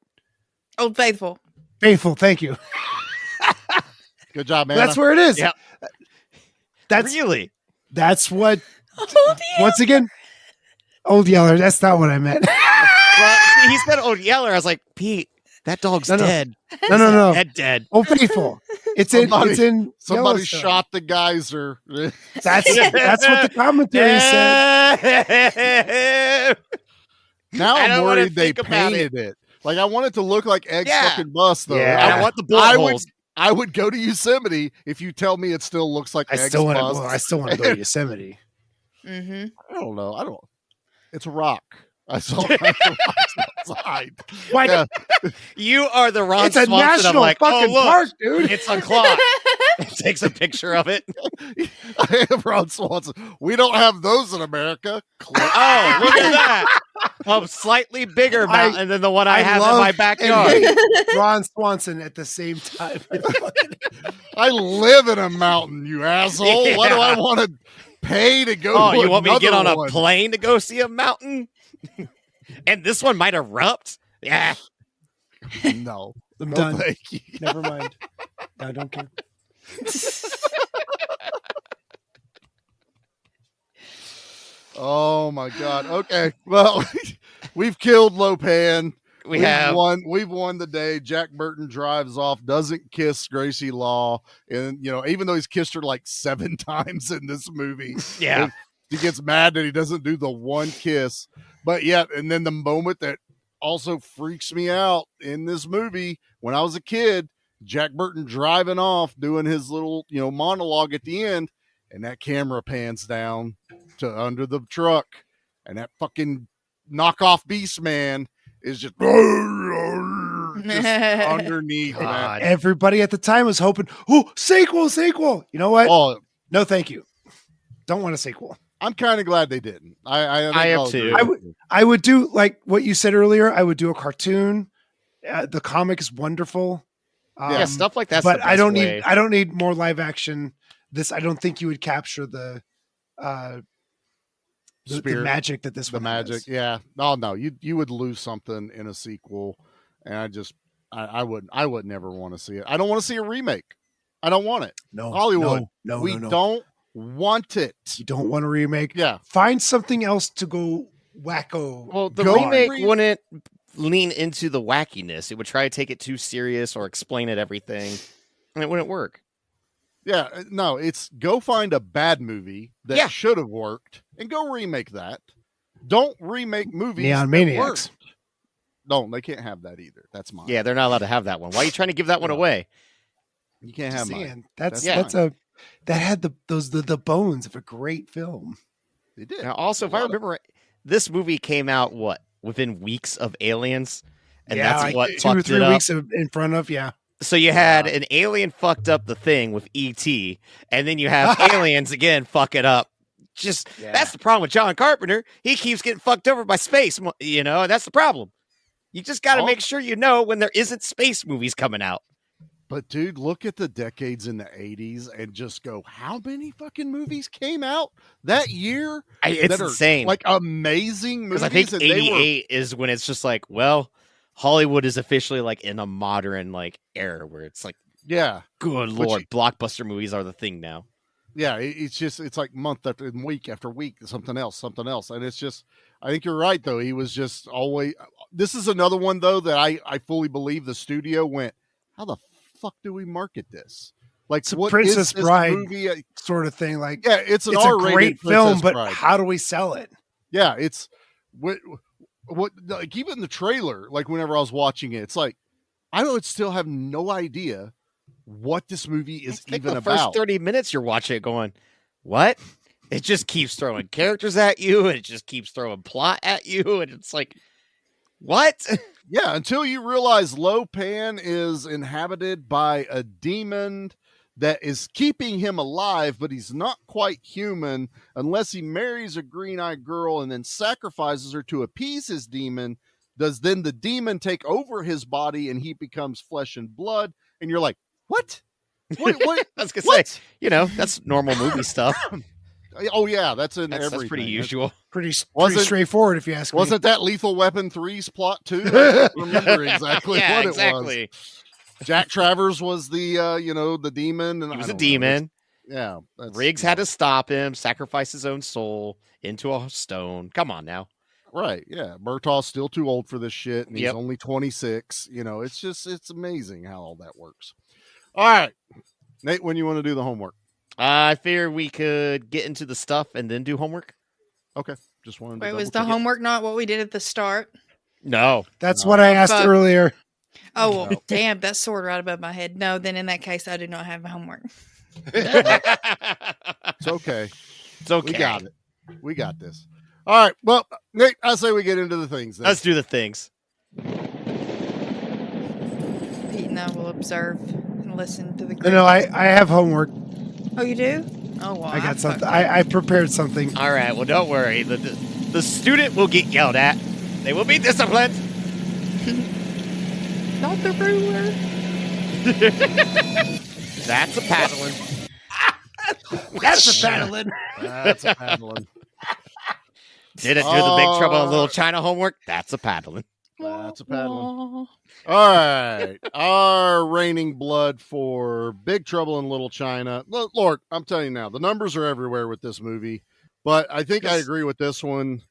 Old Faithful. Faithful. Thank you. Good job, man. That's where it is. Yep. That's really. That's what Once again, Old Yeller. That's not what I meant. Well, he said Old Yeller. I was like, Pete, that dog's dead. No. Dead. Old Faithful. It's in Somebody Yellowstone. shot the geyser. That's what the commentary said. Now I I'm don't wanna worried they think about painted it. Like I want it to look like Egg's fucking bus though. Yeah. I want the bullet holes. I would go to Yosemite if you tell me it still looks like Egg's bus. I still want to go to Yosemite. Mm-hmm. I don't know. It's a rock. I saw rocks outside. What? Yeah. You are the Ron It's a Swanson. I'm national like, fucking look, park, dude. It's a clock. Takes a picture of it. I have Ron Swanson. We don't have those in America. Oh, look at that. A slightly bigger mountain than the one I have in my backyard. Ron Swanson at the same time. I live in a mountain, you asshole. Yeah. Why do I want to pay to go Oh, to you want me to get on another a one? plane to go see a mountain? And this one might erupt? Yeah. No. I'm No, done. thank you. Never mind. I don't care. Oh my god. Okay. Well, we've killed Lopan. We've won. We've won the day. Jack Burton drives off, doesn't kiss Gracie Law, and even though he's kissed her like 7 times in this movie, Yeah. he gets mad that he doesn't do the one kiss. But yet, and then the moment that also freaks me out in this movie, when I was a kid, Jack Burton driving off, doing his little monologue at the end, and that camera pans down to under the truck, and that fucking knockoff Beast Man is just underneath. God. Everybody at the time was hoping, sequel. You know what? Oh, no, thank you. Don't want a sequel. I'm kind of glad they didn't. I am too. I would do like what you said earlier. I would do a cartoon. The comic is wonderful. Yeah, stuff like that's But the I don't best need. way. I don't need more live action. I don't think you would capture the Spirit, magic that this the one magic. has. Yeah. No, you would lose something in a sequel, and I would never want to see it. I don't want to see a remake. I don't want it. No, Hollywood. no, we no. don't want it. You don't want a remake. Yeah. Find something else to go wacko. Well, the Go remake on. wouldn't lean into the wackiness. It would try to take it too serious or explain it everything, and it wouldn't work. Yeah, no, it's go find a bad movie that should have worked and go remake that. Don't remake movies. Neon that Maniacs. worked. No, they can't have that either. That's mine. Yeah, they're not allowed to have that one. Why are you trying to give that one away? You can't have mine. Saying, that's mine. that had the bones of a great film. They did. Now, also, if I remember right, this movie came out within weeks of Aliens, and that's like what 2 or fucked 3 it up. weeks in front of So you had an alien fucked up the thing with ET, and then you have aliens again fuck it up. That's the problem with John Carpenter. He keeps getting fucked over by space, and that's the problem. You just got to make sure you know when there isn't space movies coming out. But dude, look at the decades in the 80s and just go, how many fucking movies came out that year? It's that are, insane. like amazing movies. Because I think and they were- 88 is when it's just like, well, Hollywood is officially like in a modern era where it's like, yeah, good lord, blockbuster movies are the thing now. Yeah, it's like month after week after week, something else, and it's just. I think you're right though. He was just always. This is another one though that I fully believe the studio went, how the fuck do we market this? Like It's a what Princess is this Bride movie? sort of thing. Like, yeah, it's an a R-rated great film, Princess but Bride. how do we sell it? Yeah, it's what like even the trailer. Like whenever I was watching it, it's like I would still have no idea what this movie is even the about. first 30 minutes you're watching it going, what? It just keeps throwing characters at you, and it just keeps throwing plot at you, and it's like, what? Yeah, until you realize Lopan is inhabited by a demon that is keeping him alive, but he's not quite human unless he marries a green-eyed girl and then sacrifices her to appease his demon. Does then the demon take over his body and he becomes flesh and blood? And you're like, what? What? I was gonna say, that's normal movie stuff. Oh yeah, that's in That's everything. pretty usual. Pretty straightforward, if you ask me. Wasn't that Lethal Weapon 3's plot too? I don't remember exactly Yeah, what exactly. it was. Jack Travers was the the demon, and He was I a don't know. demon. Yeah. Riggs had to stop him, sacrifice his own soul into a stone. Come on now. Right. Yeah. Murtaugh's still too old for this shit, and he's Yep. only 26. It's amazing how all that works. All right. Nate, when you want to do the homework? I figure we could get into the stuff and then do homework. Okay. Just wanted to Wait, was double the check. homework not what we did at the start? No. That's what I asked Fuck. earlier. Oh, well, damn, that's sword right above my head. No, then in that case, I do not have homework. It's okay. It's okay. We got it. We got this. All right. Well, Nate, I say we get into the things then. Let's do the things. Pete and I will observe and listen to the. No, I have homework. Oh, you do? Oh, well, I got something. I prepared something. All right. Well, don't worry. The student will get yelled at. They will be disciplined. Not the ruler. That's a paddling. That's a paddling. That's a paddling. Didn't do the Big Trouble in Little China homework. That's a paddling. That's a paddling. All right. Our reigning blood for Big Trouble in Little China. Lord, I'm telling you now, the numbers are everywhere with this movie, but I think I agree with this one.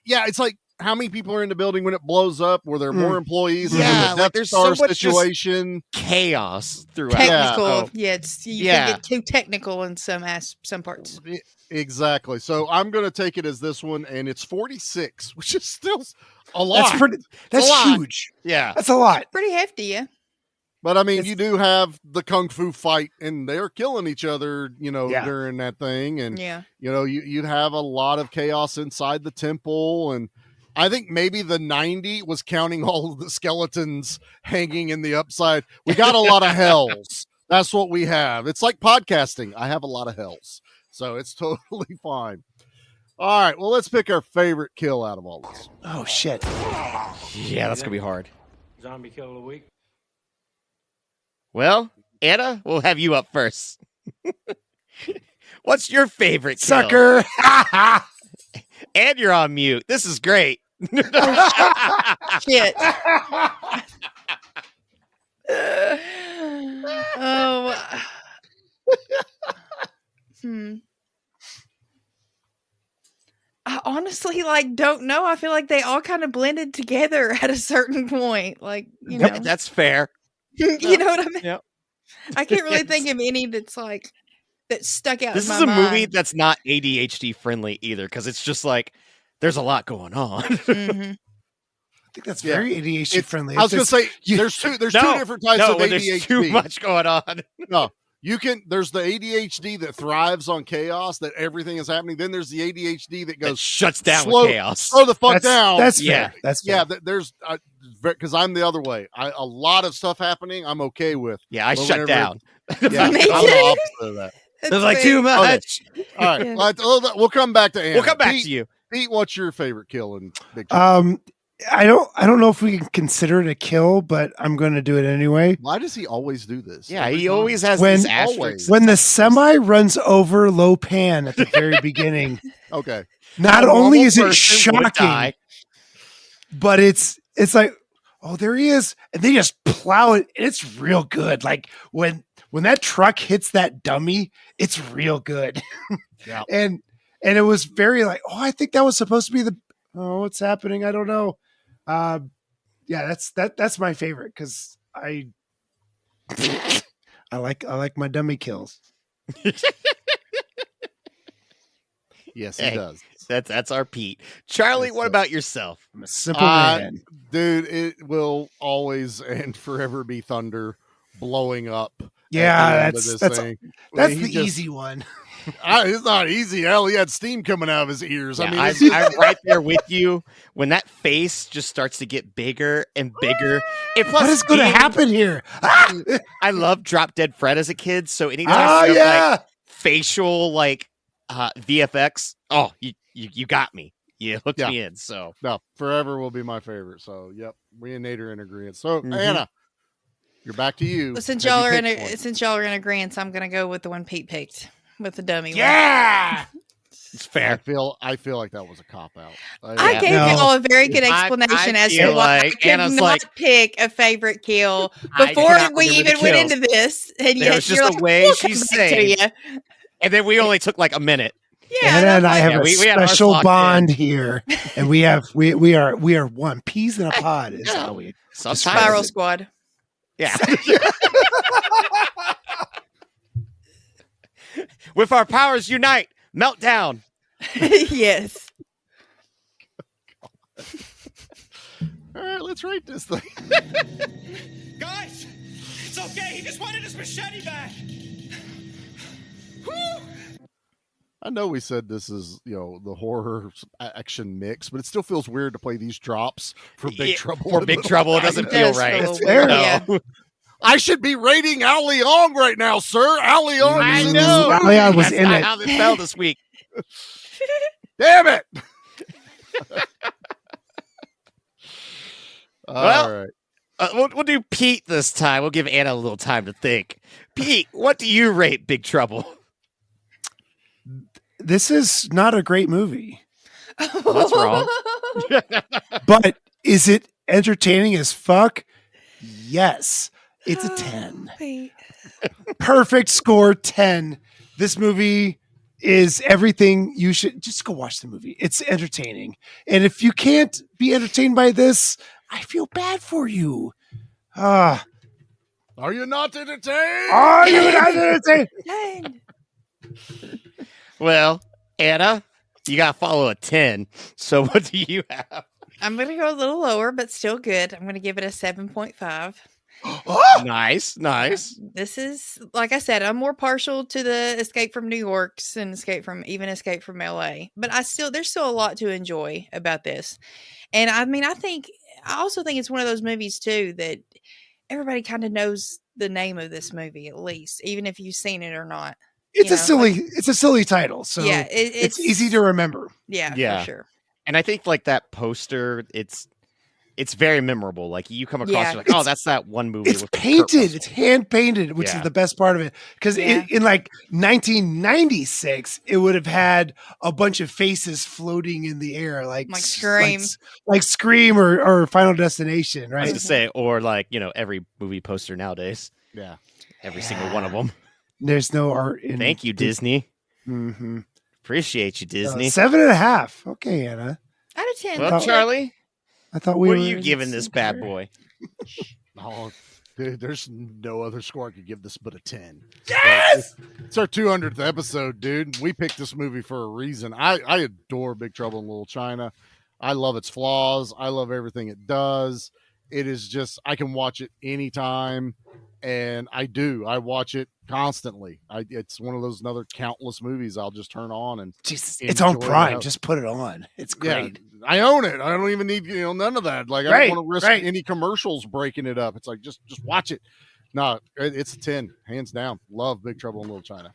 Yeah, it's like, how many people are in the building when it blows up? Were there more employees? Yeah, like there's Star so much situation. Chaos throughout. Technical. Yeah, you can get too technical in some parts. Exactly. So I'm going to take it as this one, and it's 46, which is still a lot. That's huge. Yeah. That's a lot. Pretty hefty, yeah. But I mean, you do have the kung fu fight, and they're killing each other, during that thing. And, you have a lot of chaos inside the temple. And I think maybe the 90 was counting all of the skeletons hanging in the upside. We got a lot of hells. That's what we have. It's like podcasting. I have a lot of hells. So it's totally fine. All right. Well, let's pick our favorite kill out of all this. Oh, shit. Yeah, that's going to be hard. Zombie kill of the week. Well, Anna, we'll have you up first. What's your favorite kill? Sucker. And you're on mute. This is great. Shit. Oh. I honestly don't know. I feel like they all kind of blended together at a certain point. That's fair. You know what I mean? Yep. I can't really think of any that's that stuck out. This in is my a mind. movie that's not ADHD friendly either, because it's just there's a lot going on. Mm-hmm. I think that's very ADHD friendly. I was going to say, there's two different types of ADHD. There's too much going on. No, there's the ADHD that thrives on chaos, that everything is happening. Then there's the ADHD that goes shuts down with chaos. Slow the fuck down. That's fair. That's fair. Yeah. There's because I'm the other way. A lot of stuff happening, I'm okay with. Yeah, I shut down. Yeah, I'm the opposite of that. There's too much. Okay. All right, we'll come back to Anna. We'll come back to you. Pete, what's your favorite kill in Big Trouble? I don't know if we can consider it a kill, but I'm going to do it anyway. Why does he always do this? Yeah, he always has these asterisks. When the semi runs over Lopan at the very beginning. Okay. Not only is it shocking, but it's like, oh, there he is, and they just plow it. And it's real good. Like when that truck hits that dummy, it's real good. Yeah. And it was very I think that was supposed to be what's happening? I don't know. Yeah, that's my favorite because I like my dummy kills. Yes, he does. That's our Pete. Charlie, what about yourself? I'm a simple man. Dude, it will always and forever be Thunder blowing up. Yeah, that's the easy one. It's not easy. Hell, he had steam coming out of his ears. Yeah, I mean, I'm right there with you. When that face just starts to get bigger and bigger. What is going to happen here? I love Drop Dead Fred as a kid, so anytime you have facial VFX, you got me. You hooked me in. So no, forever will be my favorite. So yep, we and Nate are in agreement. So Anna, you're back to you. Well, since y'all are in agreement, I'm going to go with the one Pete picked with the dummy. Yeah. It's fair. I feel like that was a cop out. I gave y'all a very good explanation as to why I could Anna's not like, pick a favorite kill I before cannot we remember the even went kills. into this. And There yet was just you're a like, way we'll she's come back to saved. you. And then we only took like a minute. Yeah, Anna and I have a we had ours special locked bond in. here, and we are one. Peas in a pod is how we Spiral Squad. Yeah. With our powers unite, meltdown. Yes. All right, let's rate this thing. Guys, it's okay. He just wanted his machete back. Whew. I know we said this is, the horror action mix, but it still feels weird to play these drops for Big Trouble. For Big Trouble, it doesn't feel right. It's fair. No. I should be rating Al Leong right now, sir. Al Leong I is in know. this Al Leong was That's in not it. how this fell this week. Damn it! Well, All right. We'll do Pete this time. We'll give Anna a little time to think. Pete, what do you rate Big Trouble? This is not a great movie, What's wrong? but is it entertaining as fuck? Yes, it's a 10. Perfect score 10. This movie is everything you should just go watch the movie. It's entertaining. And if you can't be entertained by this, I feel bad for you. Are you not entertained? Are you not entertained? Well, Anna, you got to follow a 10. So what do you have? I'm going to go a little lower, but still good. I'm going to give it a 7.5. Nice. This is, like I said, I'm more partial to the Escape from New York's and Escape from LA. But there's still a lot to enjoy about this. And I mean, I also think it's one of those movies too that everybody kind of knows the name of this movie, at least, even if you've seen it or not. It's a silly title, so yeah, it's easy to remember. Yeah, for sure. And I think like that poster, it's very memorable. Like you come across, Yeah. you're like, oh, that's that one movie. It's with painted. It's hand painted, which is the best part of it. Because in like 1996, it would have had a bunch of faces floating in the air, like Scream, like Scream or Final Destination, I right? was to say, or like every movie poster nowadays. Yeah, every single one of them. There's no art in. Thank you, Disney. Mm-hmm. Appreciate you, Disney. 7.5. Okay, Anna. Out of 10. Well, Charlie, I thought we what were are you giving this bad boy? Oh, dude, there's no other score I could give this but a 10. Yes! It's our 200th episode, dude. We picked this movie for a reason. I adore Big Trouble in Little China. I love its flaws. I love everything it does. It is just, I can watch it anytime, and I do. I watch it constantly. It's one of those another countless movies I'll just turn on and Jesus, it's on Prime. Just put it on. It's great. Yeah, I own it. I don't even need none of that. Like I don't want to risk any commercials breaking it up. It's like just watch it. No, it's a 10, hands down. Love Big Trouble in Little China.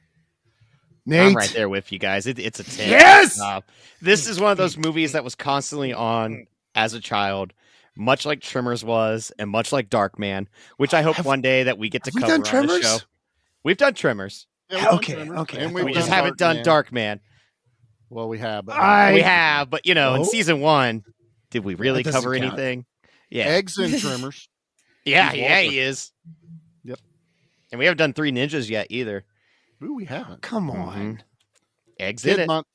Nate, I'm right there with you guys. It's a 10. Yes! This is one of those movies that was constantly on as a child, much like Tremors was, and much like Darkman, which I hope one day that we get to cover on the show. We've done Tremors. Yeah, okay. And we just haven't done Darkman. Well, we have. But in season 1, did we really cover anything? Yeah. Eggs and Tremors. Yeah, he is. Yep. And we haven't done 3 Ninjas yet either. Ooh, we haven't. Come on. Eggs Kid in it. Month.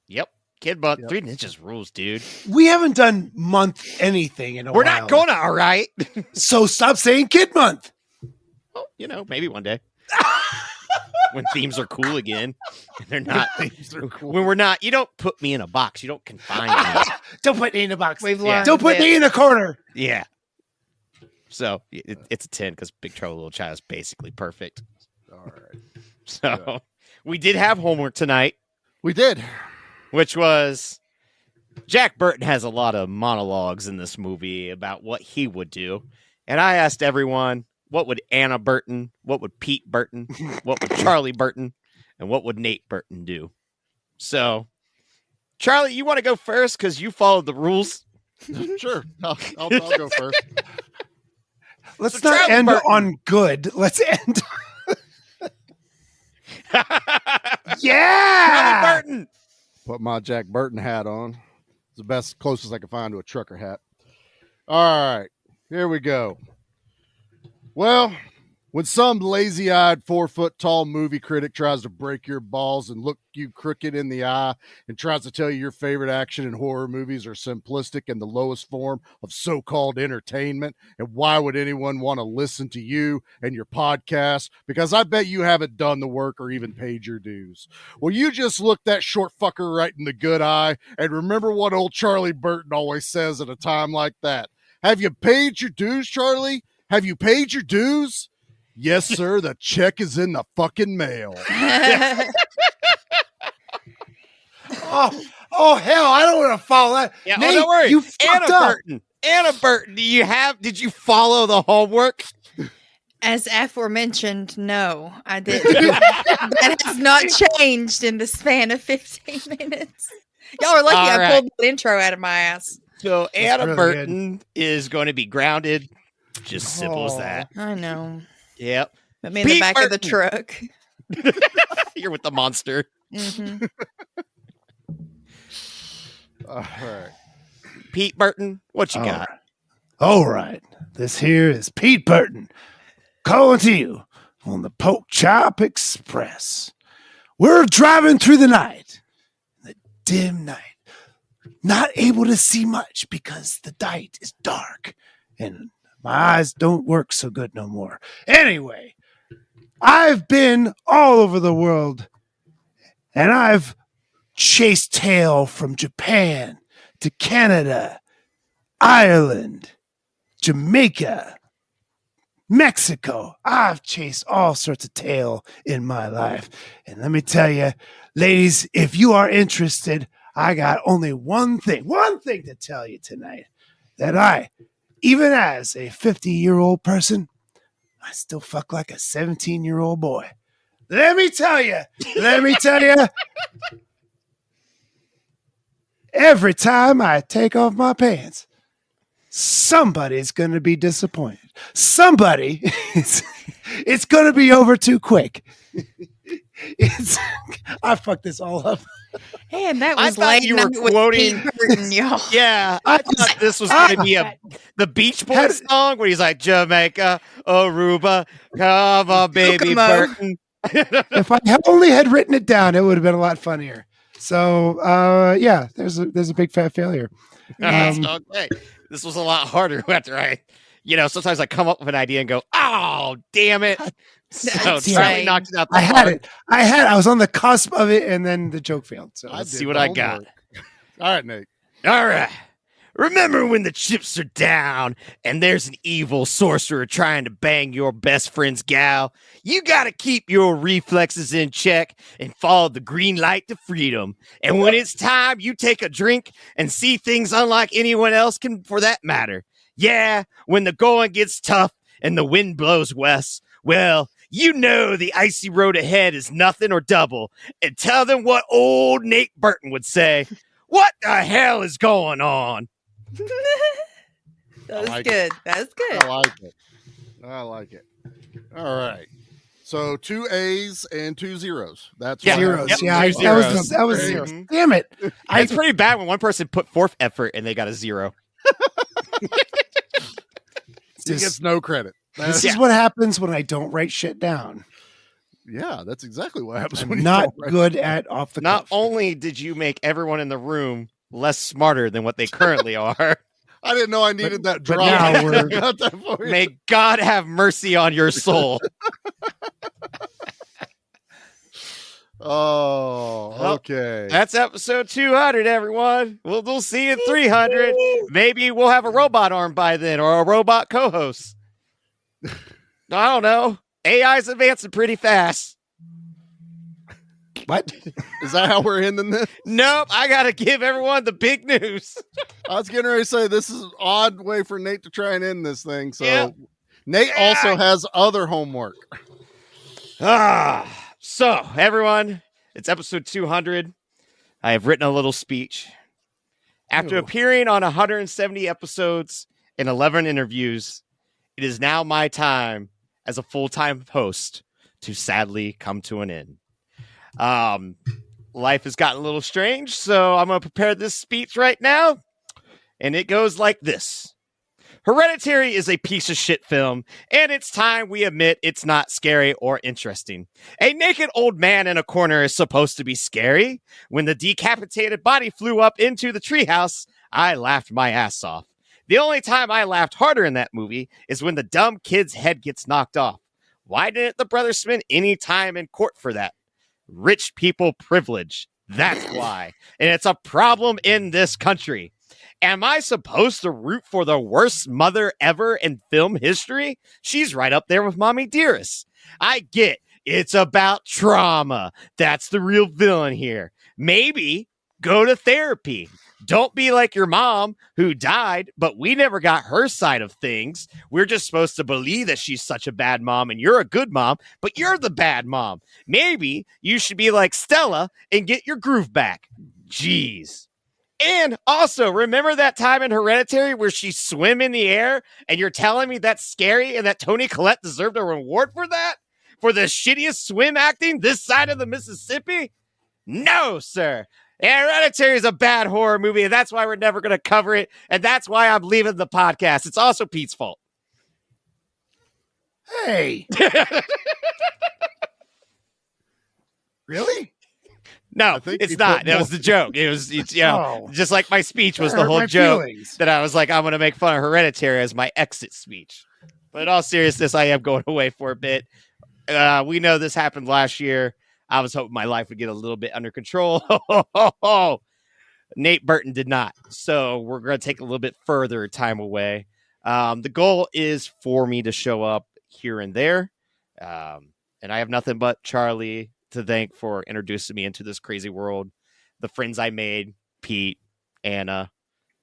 Yep. Kid Month. Yep. 3 Ninjas rules, dude. We haven't done month anything in a while. We're not gonna, all right? So stop saying Kid Month. Well, maybe one day. When themes are cool again. And they're not. When we're not, you don't put me in a box. You don't confine me. Don't put me in a box. We've learned Don't put me in a corner. Yeah. So it's a 10 because Big Trouble in Little China is basically perfect. All right. So we did have homework tonight. We did. Which was Jack Burton has a lot of monologues in this movie about what he would do. And I asked everyone, what would Anna Burton, what would Pete Burton, what would Charlie Burton, and what would Nate Burton do? So, Charlie, you want to go first because you followed the rules? Sure. I'll go first. Let's not end on good. Let's end. Yeah! Charlie Burton! Put my Jack Burton hat on. It's the best, closest I can find to a trucker hat. All right, here we go. Well, when some lazy-eyed 4-foot-tall movie critic tries to break your balls and look you crooked in the eye and tries to tell you your favorite action and horror movies are simplistic and the lowest form of so-called entertainment, and why would anyone want to listen to you and your podcast? Because I bet you haven't done the work or even paid your dues. Well, you just look that short fucker right in the good eye and remember what old Charlie Burton always says at a time like that. Have you paid your dues, Charlie? Have you paid your dues? Yes, sir. The check is in the fucking mail. Oh, hell! I don't want to follow that. Yeah, Nate, don't worry. You fucked up. Anna Burton, did you follow the homework? As aforementioned, no, I didn't. That has not changed in the span of 15 minutes. Y'all are lucky I pulled the intro out of my ass. So Anna Burton is going to be grounded. Just simple as that. I know. Yep. Put me in the back of the truck. You're with the monster. Mm-hmm. All right. Pete Burton, what you got? All right. This here is Pete Burton calling to you on the Pork Chop Express. We're driving through the night, the dim night, not able to see much because the night is dark and my eyes don't work so good no more. Anyway, I've been all over the world and I've chased tail from Japan to Canada, Ireland, Jamaica, Mexico. I've chased all sorts of tail in my life. And let me tell you, ladies, if you are interested, I got only one thing to tell you tonight. That I, even as a 50-year-old person, I still fuck like a 17-year-old boy. Let me tell you, every time I take off my pants, somebody's going to be disappointed. It's going to be over too quick. I fucked this all up. Man, that was I thought you were quoting Pete Burton, y'all. Yeah, I thought this was going to be the Beach Boys song where he's like, Jamaica, Aruba, come on, baby Burton. If I only had written it down, it would have been a lot funnier. So, yeah, there's a big fat failure. Okay. This was a lot harder after sometimes I come up with an idea and go, oh, damn it. So Charlie knocked it out the park. I was on the cusp of it, and then the joke failed. So let's see what I got. All right, Nate. All right. Remember when the chips are down and there's an evil sorcerer trying to bang your best friend's gal? You got to keep your reflexes in check and follow the green light to freedom. And when it's time, you take a drink and see things unlike anyone else can, for that matter. Yeah, when the going gets tough and the wind blows west, well, you know the icy road ahead is nothing or double. And tell them what old Nate Burton would say. What the hell is going on? That was good. That was good. I like it. All right. So 2 A's and 2 zeros. That's zeros. Yep. Yeah, that was zeros. Damn it. It's pretty bad when one person put forth effort and they got a 0. He gets no credit. This is what happens when I don't write shit down. Yeah, that's exactly what happens I'm when you not don't good at off the Not cuff. only did you make everyone in the room less smarter than what they currently are. I didn't know I needed that drop. now we're- Got that for you. May God have mercy on your soul. Oh, okay. That's episode 200, everyone. We'll see you in 300. Maybe we'll have a robot arm by then or a robot co-host. I don't know. AI's advancing pretty fast. What? Is that how we're ending this? Nope. I got to give everyone the big news. I was getting ready to say this is an odd way for Nate to try and end this thing. So Yep. Nate also has other homework. So everyone, it's episode 200. I have written a little speech. After appearing on 170 episodes and 11 interviews, it is now my time as a full-time host to sadly come to an end. life has gotten a little strange, so I'm going to prepare this speech right now. And it goes like this. Hereditary is a piece of shit film, and it's time we admit it's not scary or interesting. A naked old man in a corner is supposed to be scary. When the decapitated body flew up into the treehouse, I laughed my ass off. The only time I laughed harder in that movie is when the dumb kid's head gets knocked off. Why didn't the brothers spend any time in court for that? Rich people privilege. That's why. And it's a problem in this country. Am I supposed to root for the worst mother ever in film history? She's right up there with Mommy Dearest. I get it's about trauma. That's the real villain here. Maybe go to therapy. Don't be like your mom who died, but we never got her side of things. We're just supposed to believe that she's such a bad mom and you're a good mom, but you're the bad mom. Maybe you should be like Stella and get your groove back. Jeez. And also, remember that time in Hereditary where she swam in the air and you're telling me that's scary and that Toni Collette deserved a reward for that? For the shittiest swim acting this side of the Mississippi? No, sir. Hereditary is a bad horror movie, and that's why we're never going to cover it, and that's why I'm leaving the podcast. It's also Pete's fault. Hey. Really? No, it's not. That was the joke. It's just like my speech was the whole joke that I was like, I'm going to make fun of Hereditary as my exit speech. But in all seriousness, I am going away for a bit. We know this happened last year. I was hoping my life would get a little bit under control. Nate Burton did not. So we're going to take a little bit further time away. The goal is for me to show up here and there. And I have nothing but Charlie to thank for introducing me into this crazy world. The friends I made, Pete, Anna,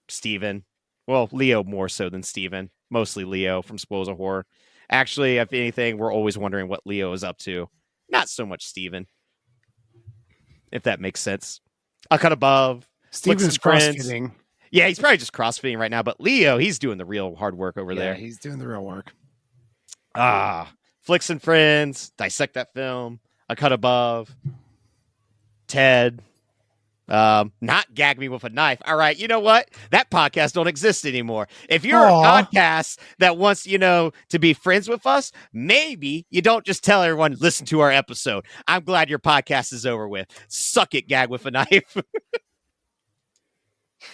Steven. Well, Leo more so than Steven. Mostly Leo from Spoils of Horror. Actually, if anything, we're always wondering what Leo is up to. Not so much Steven. If that makes sense. A cut above. Steven's crossfitting. Yeah, he's probably just crossfitting right now. But Leo, he's doing the real hard work over there. He's doing the real work. Flicks and Friends. Dissect That Film. A cut above. Ted. Not Gag Me with a Knife. All right, you know what? That podcast don't exist anymore. If you're a podcast that wants, to be friends with us, maybe you don't just tell everyone, listen to our episode. I'm glad your podcast is over with. Suck it, Gag with a Knife.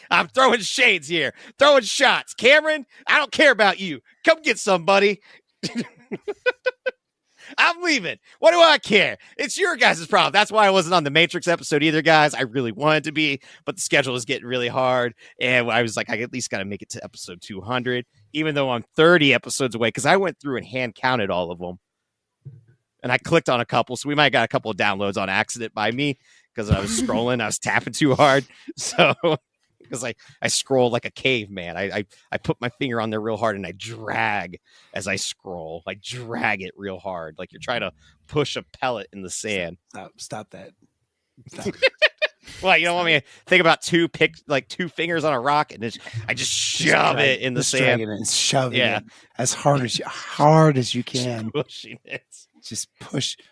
I'm throwing shades here. Throwing shots. Cameron, I don't care about you. Come get somebody. I'm leaving. What do I care? It's your guys' problem. That's why I wasn't on the Matrix episode either, guys. I really wanted to be, but the schedule is getting really hard. And I was like, I at least got to make it to episode 200, even though I'm 30 episodes away, because I went through and hand counted all of them. And I clicked on a couple, so we might have got a couple of downloads on accident by me because I was scrolling. I was tapping too hard. So... because I scroll like a caveman. I put my finger on there real hard and I drag as I scroll. I drag it real hard. Like you're trying to push a pellet in the sand. Stop that. Stop. Well, you don't want me to think about two fingers on a rock and I just shove it in the sand. And shove it as hard as you can. Pushing it. Just pushing it.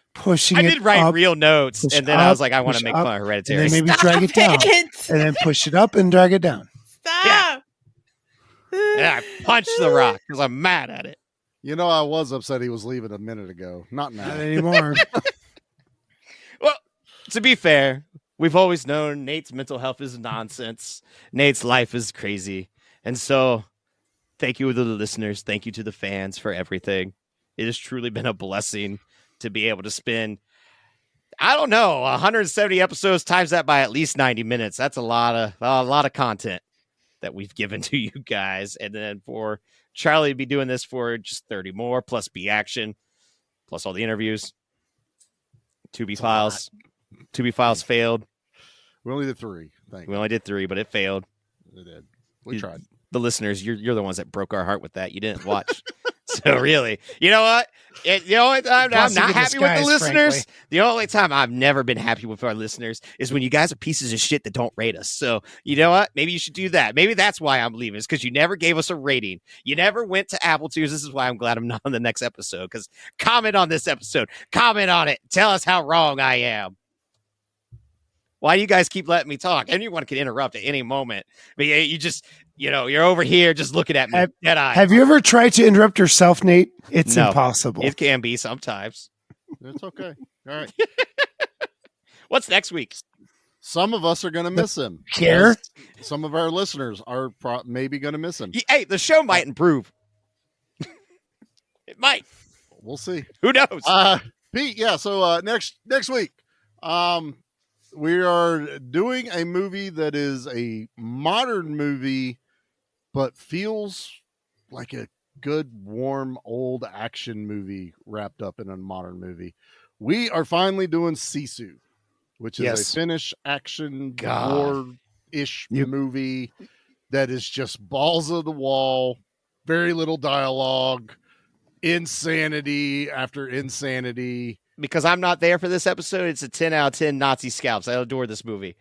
I did write up, real notes, and then I was like, I want to make fun of Hereditary. And then maybe drag it down, and then push it up and drag it down. Stop. Yeah. And I punched the rock because I'm mad at it. I was upset he was leaving a minute ago. Not now. Not anymore. Well, to be fair, we've always known Nate's mental health is nonsense. Nate's life is crazy. And so thank you to the listeners. Thank you to the fans for everything. It has truly been a blessing to be able to spend, 170 episodes times that by at least 90 minutes. That's a lot of content that we've given to you guys. And then for Charlie to be doing this for just 30 more, plus B Action, plus all the interviews. Tubi Files. Tubi Files failed. We only did 3. We only did 3, but it failed. It did. We tried. The listeners, you're the ones that broke our heart with that. You didn't watch. So really, you know what? The only time I'm not happy with the listeners, frankly. The only time I've never been happy with our listeners is when you guys are pieces of shit that don't rate us. So you know what? Maybe you should do that. Maybe that's why I'm leaving, is because you never gave us a rating. You never went to Apple Twos. This is why I'm glad I'm not on the next episode, because comment on this episode. Comment on it. Tell us how wrong I am. Why do you guys keep letting me talk? Anyone can interrupt at any moment. But you just, you're over here just looking at me. Dead eye. Have you ever tried to interrupt yourself, Nate? It's No. impossible. It can be sometimes. It's okay. All right. What's next week? Some of us are going to miss him. Care? Some of our listeners are maybe going to miss him. Hey, the show might improve. It might. We'll see. Who knows? Pete, yeah. So next week, we are doing a movie that is a modern movie, but feels like a good, warm, old action movie wrapped up in a modern movie. We are finally doing Sisu, which is a Finnish action war-ish movie that is just balls of the wall, very little dialogue, insanity after insanity. Because I'm not there for this episode, it's a 10 out of 10 Nazi scalps. I adore this movie.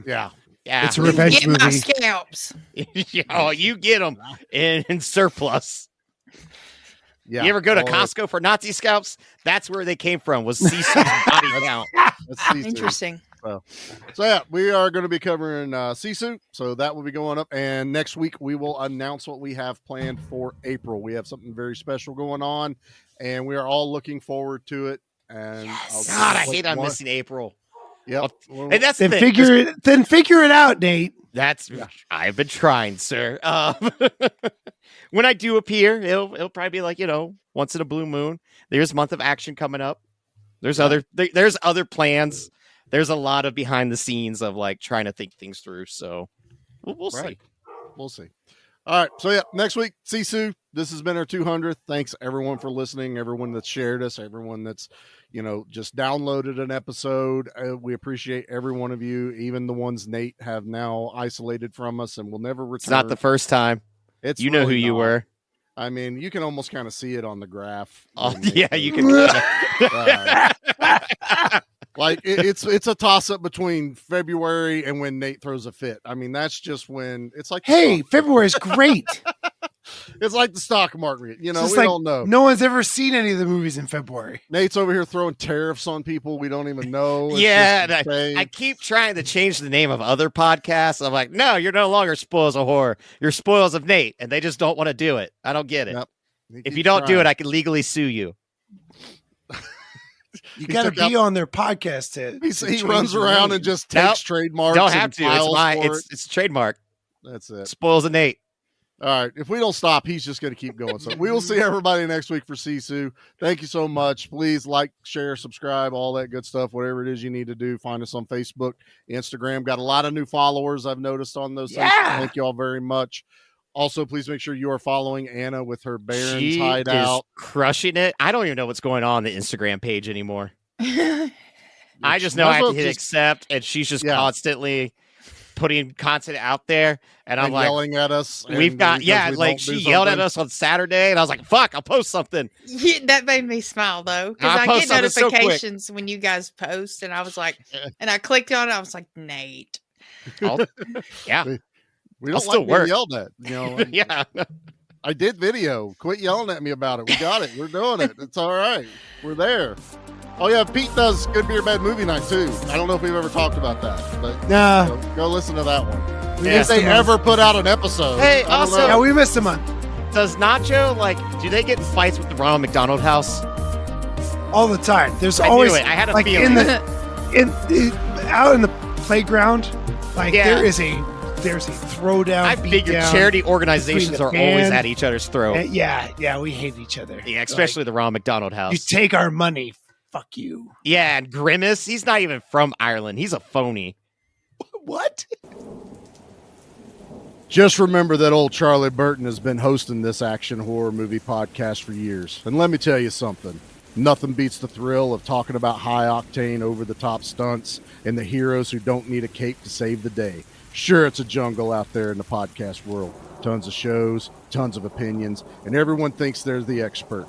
Yeah. It's a revenge movie. Get my scalps. You get them in surplus. Yeah. You ever go to Costco for Nazi scalps? That's where they came from, was Sisu's body count. Interesting. So yeah, we are going to be covering Sisu. So that will be going up. And next week, we will announce what we have planned for April. We have something very special going on, and we are all looking forward to it. And God, I hate I'm missing April. Yep. And that's then figure it out, Nate. I've been trying, sir. When I do appear, it'll probably be like, once in a blue moon. There's month of action coming up. There's other plans. There's a lot of behind the scenes of like trying to think things through. So we'll see. We'll see. All right. So yeah, next week, Sisu. This has been our 200th. Thanks everyone for listening. Everyone that's shared us. Everyone that's just downloaded an episode. We appreciate every one of you. Even the ones Nate have now isolated from us and will never return. It's not the first time. It's know who you were. I mean, you can almost kind of see it on the graph. Oh yeah, you can. Like it's a toss up between February and when Nate throws a fit. I mean, that's just when it's like, hey, February's great. It's like the stock market. We like, don't know. No one's ever seen any of the movies in February. Nate's over here throwing tariffs on people we don't even know. Yeah, I keep trying to change the name of other podcasts. I'm like, no, you're no longer Spoils of Horror. You're Spoils of Nate, and they just don't want to do it. I don't get it. Yep. If you don't do it, I can legally sue you. You got to be on their podcast. He runs around and just takes trademarks. Don't have to. It's it's a trademark. That's it. Spoils of Nate. All right. If we don't stop, he's just going to keep going. So we will see everybody next week for Sisu. Thank you so much. Please like, share, subscribe, all that good stuff. Whatever it is you need to do. Find us on Facebook, Instagram. Got a lot of new followers I've noticed on those things. Thank you all very much. Also, please make sure you are following Anna with her Baron's Hideout. Is crushing it. I don't even know what's going on the Instagram page anymore. I just know I have to hit accept, and she's just constantly putting content out there, and I'm like yelling at us. We've got she yelled at us on Saturday, and I was like, "Fuck, I'll post something." Yeah, that made me smile though, because I get notifications when you guys post, and I was like, and I clicked on it, I was like, Nate. Yeah. We don't like being yelled at. Yeah. I did video. Quit yelling at me about it. We got it. We're doing it. It's all right. We're there. Oh yeah, Pete does Good Beer Bad Movie Night too. I don't know if we've ever talked about that, but go listen to that one. If they ever put out an episode. Hey, also, we missed a month. Does Nacho do they get in fights with the Ronald McDonald House? All the time. There's I always knew it. I had a feeling. Out in the playground, there's a throwdown. I figure charity organizations are always at each other's throat. Yeah, we hate each other. Yeah, especially the Ronald McDonald House. You take our money. Fuck you. Yeah, and Grimace, he's not even from Ireland. He's a phony. What? Just remember that old Charlie Burton has been hosting this action horror movie podcast for years. And let me tell you something. Nothing beats the thrill of talking about high-octane, over-the-top stunts and the heroes who don't need a cape to save the day. Sure, it's a jungle out there in the podcast world. Tons of shows, tons of opinions, and everyone thinks they're the expert.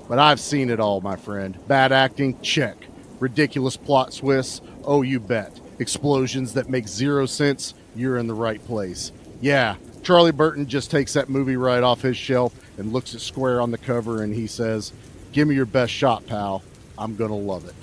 But I've seen it all, my friend. Bad acting? Check. Ridiculous plot twists? Oh, you bet. Explosions that make zero sense? You're in the right place. Yeah, Charlie Burton just takes that movie right off his shelf and looks it square on the cover and he says, "Give me your best shot, pal. I'm gonna love it."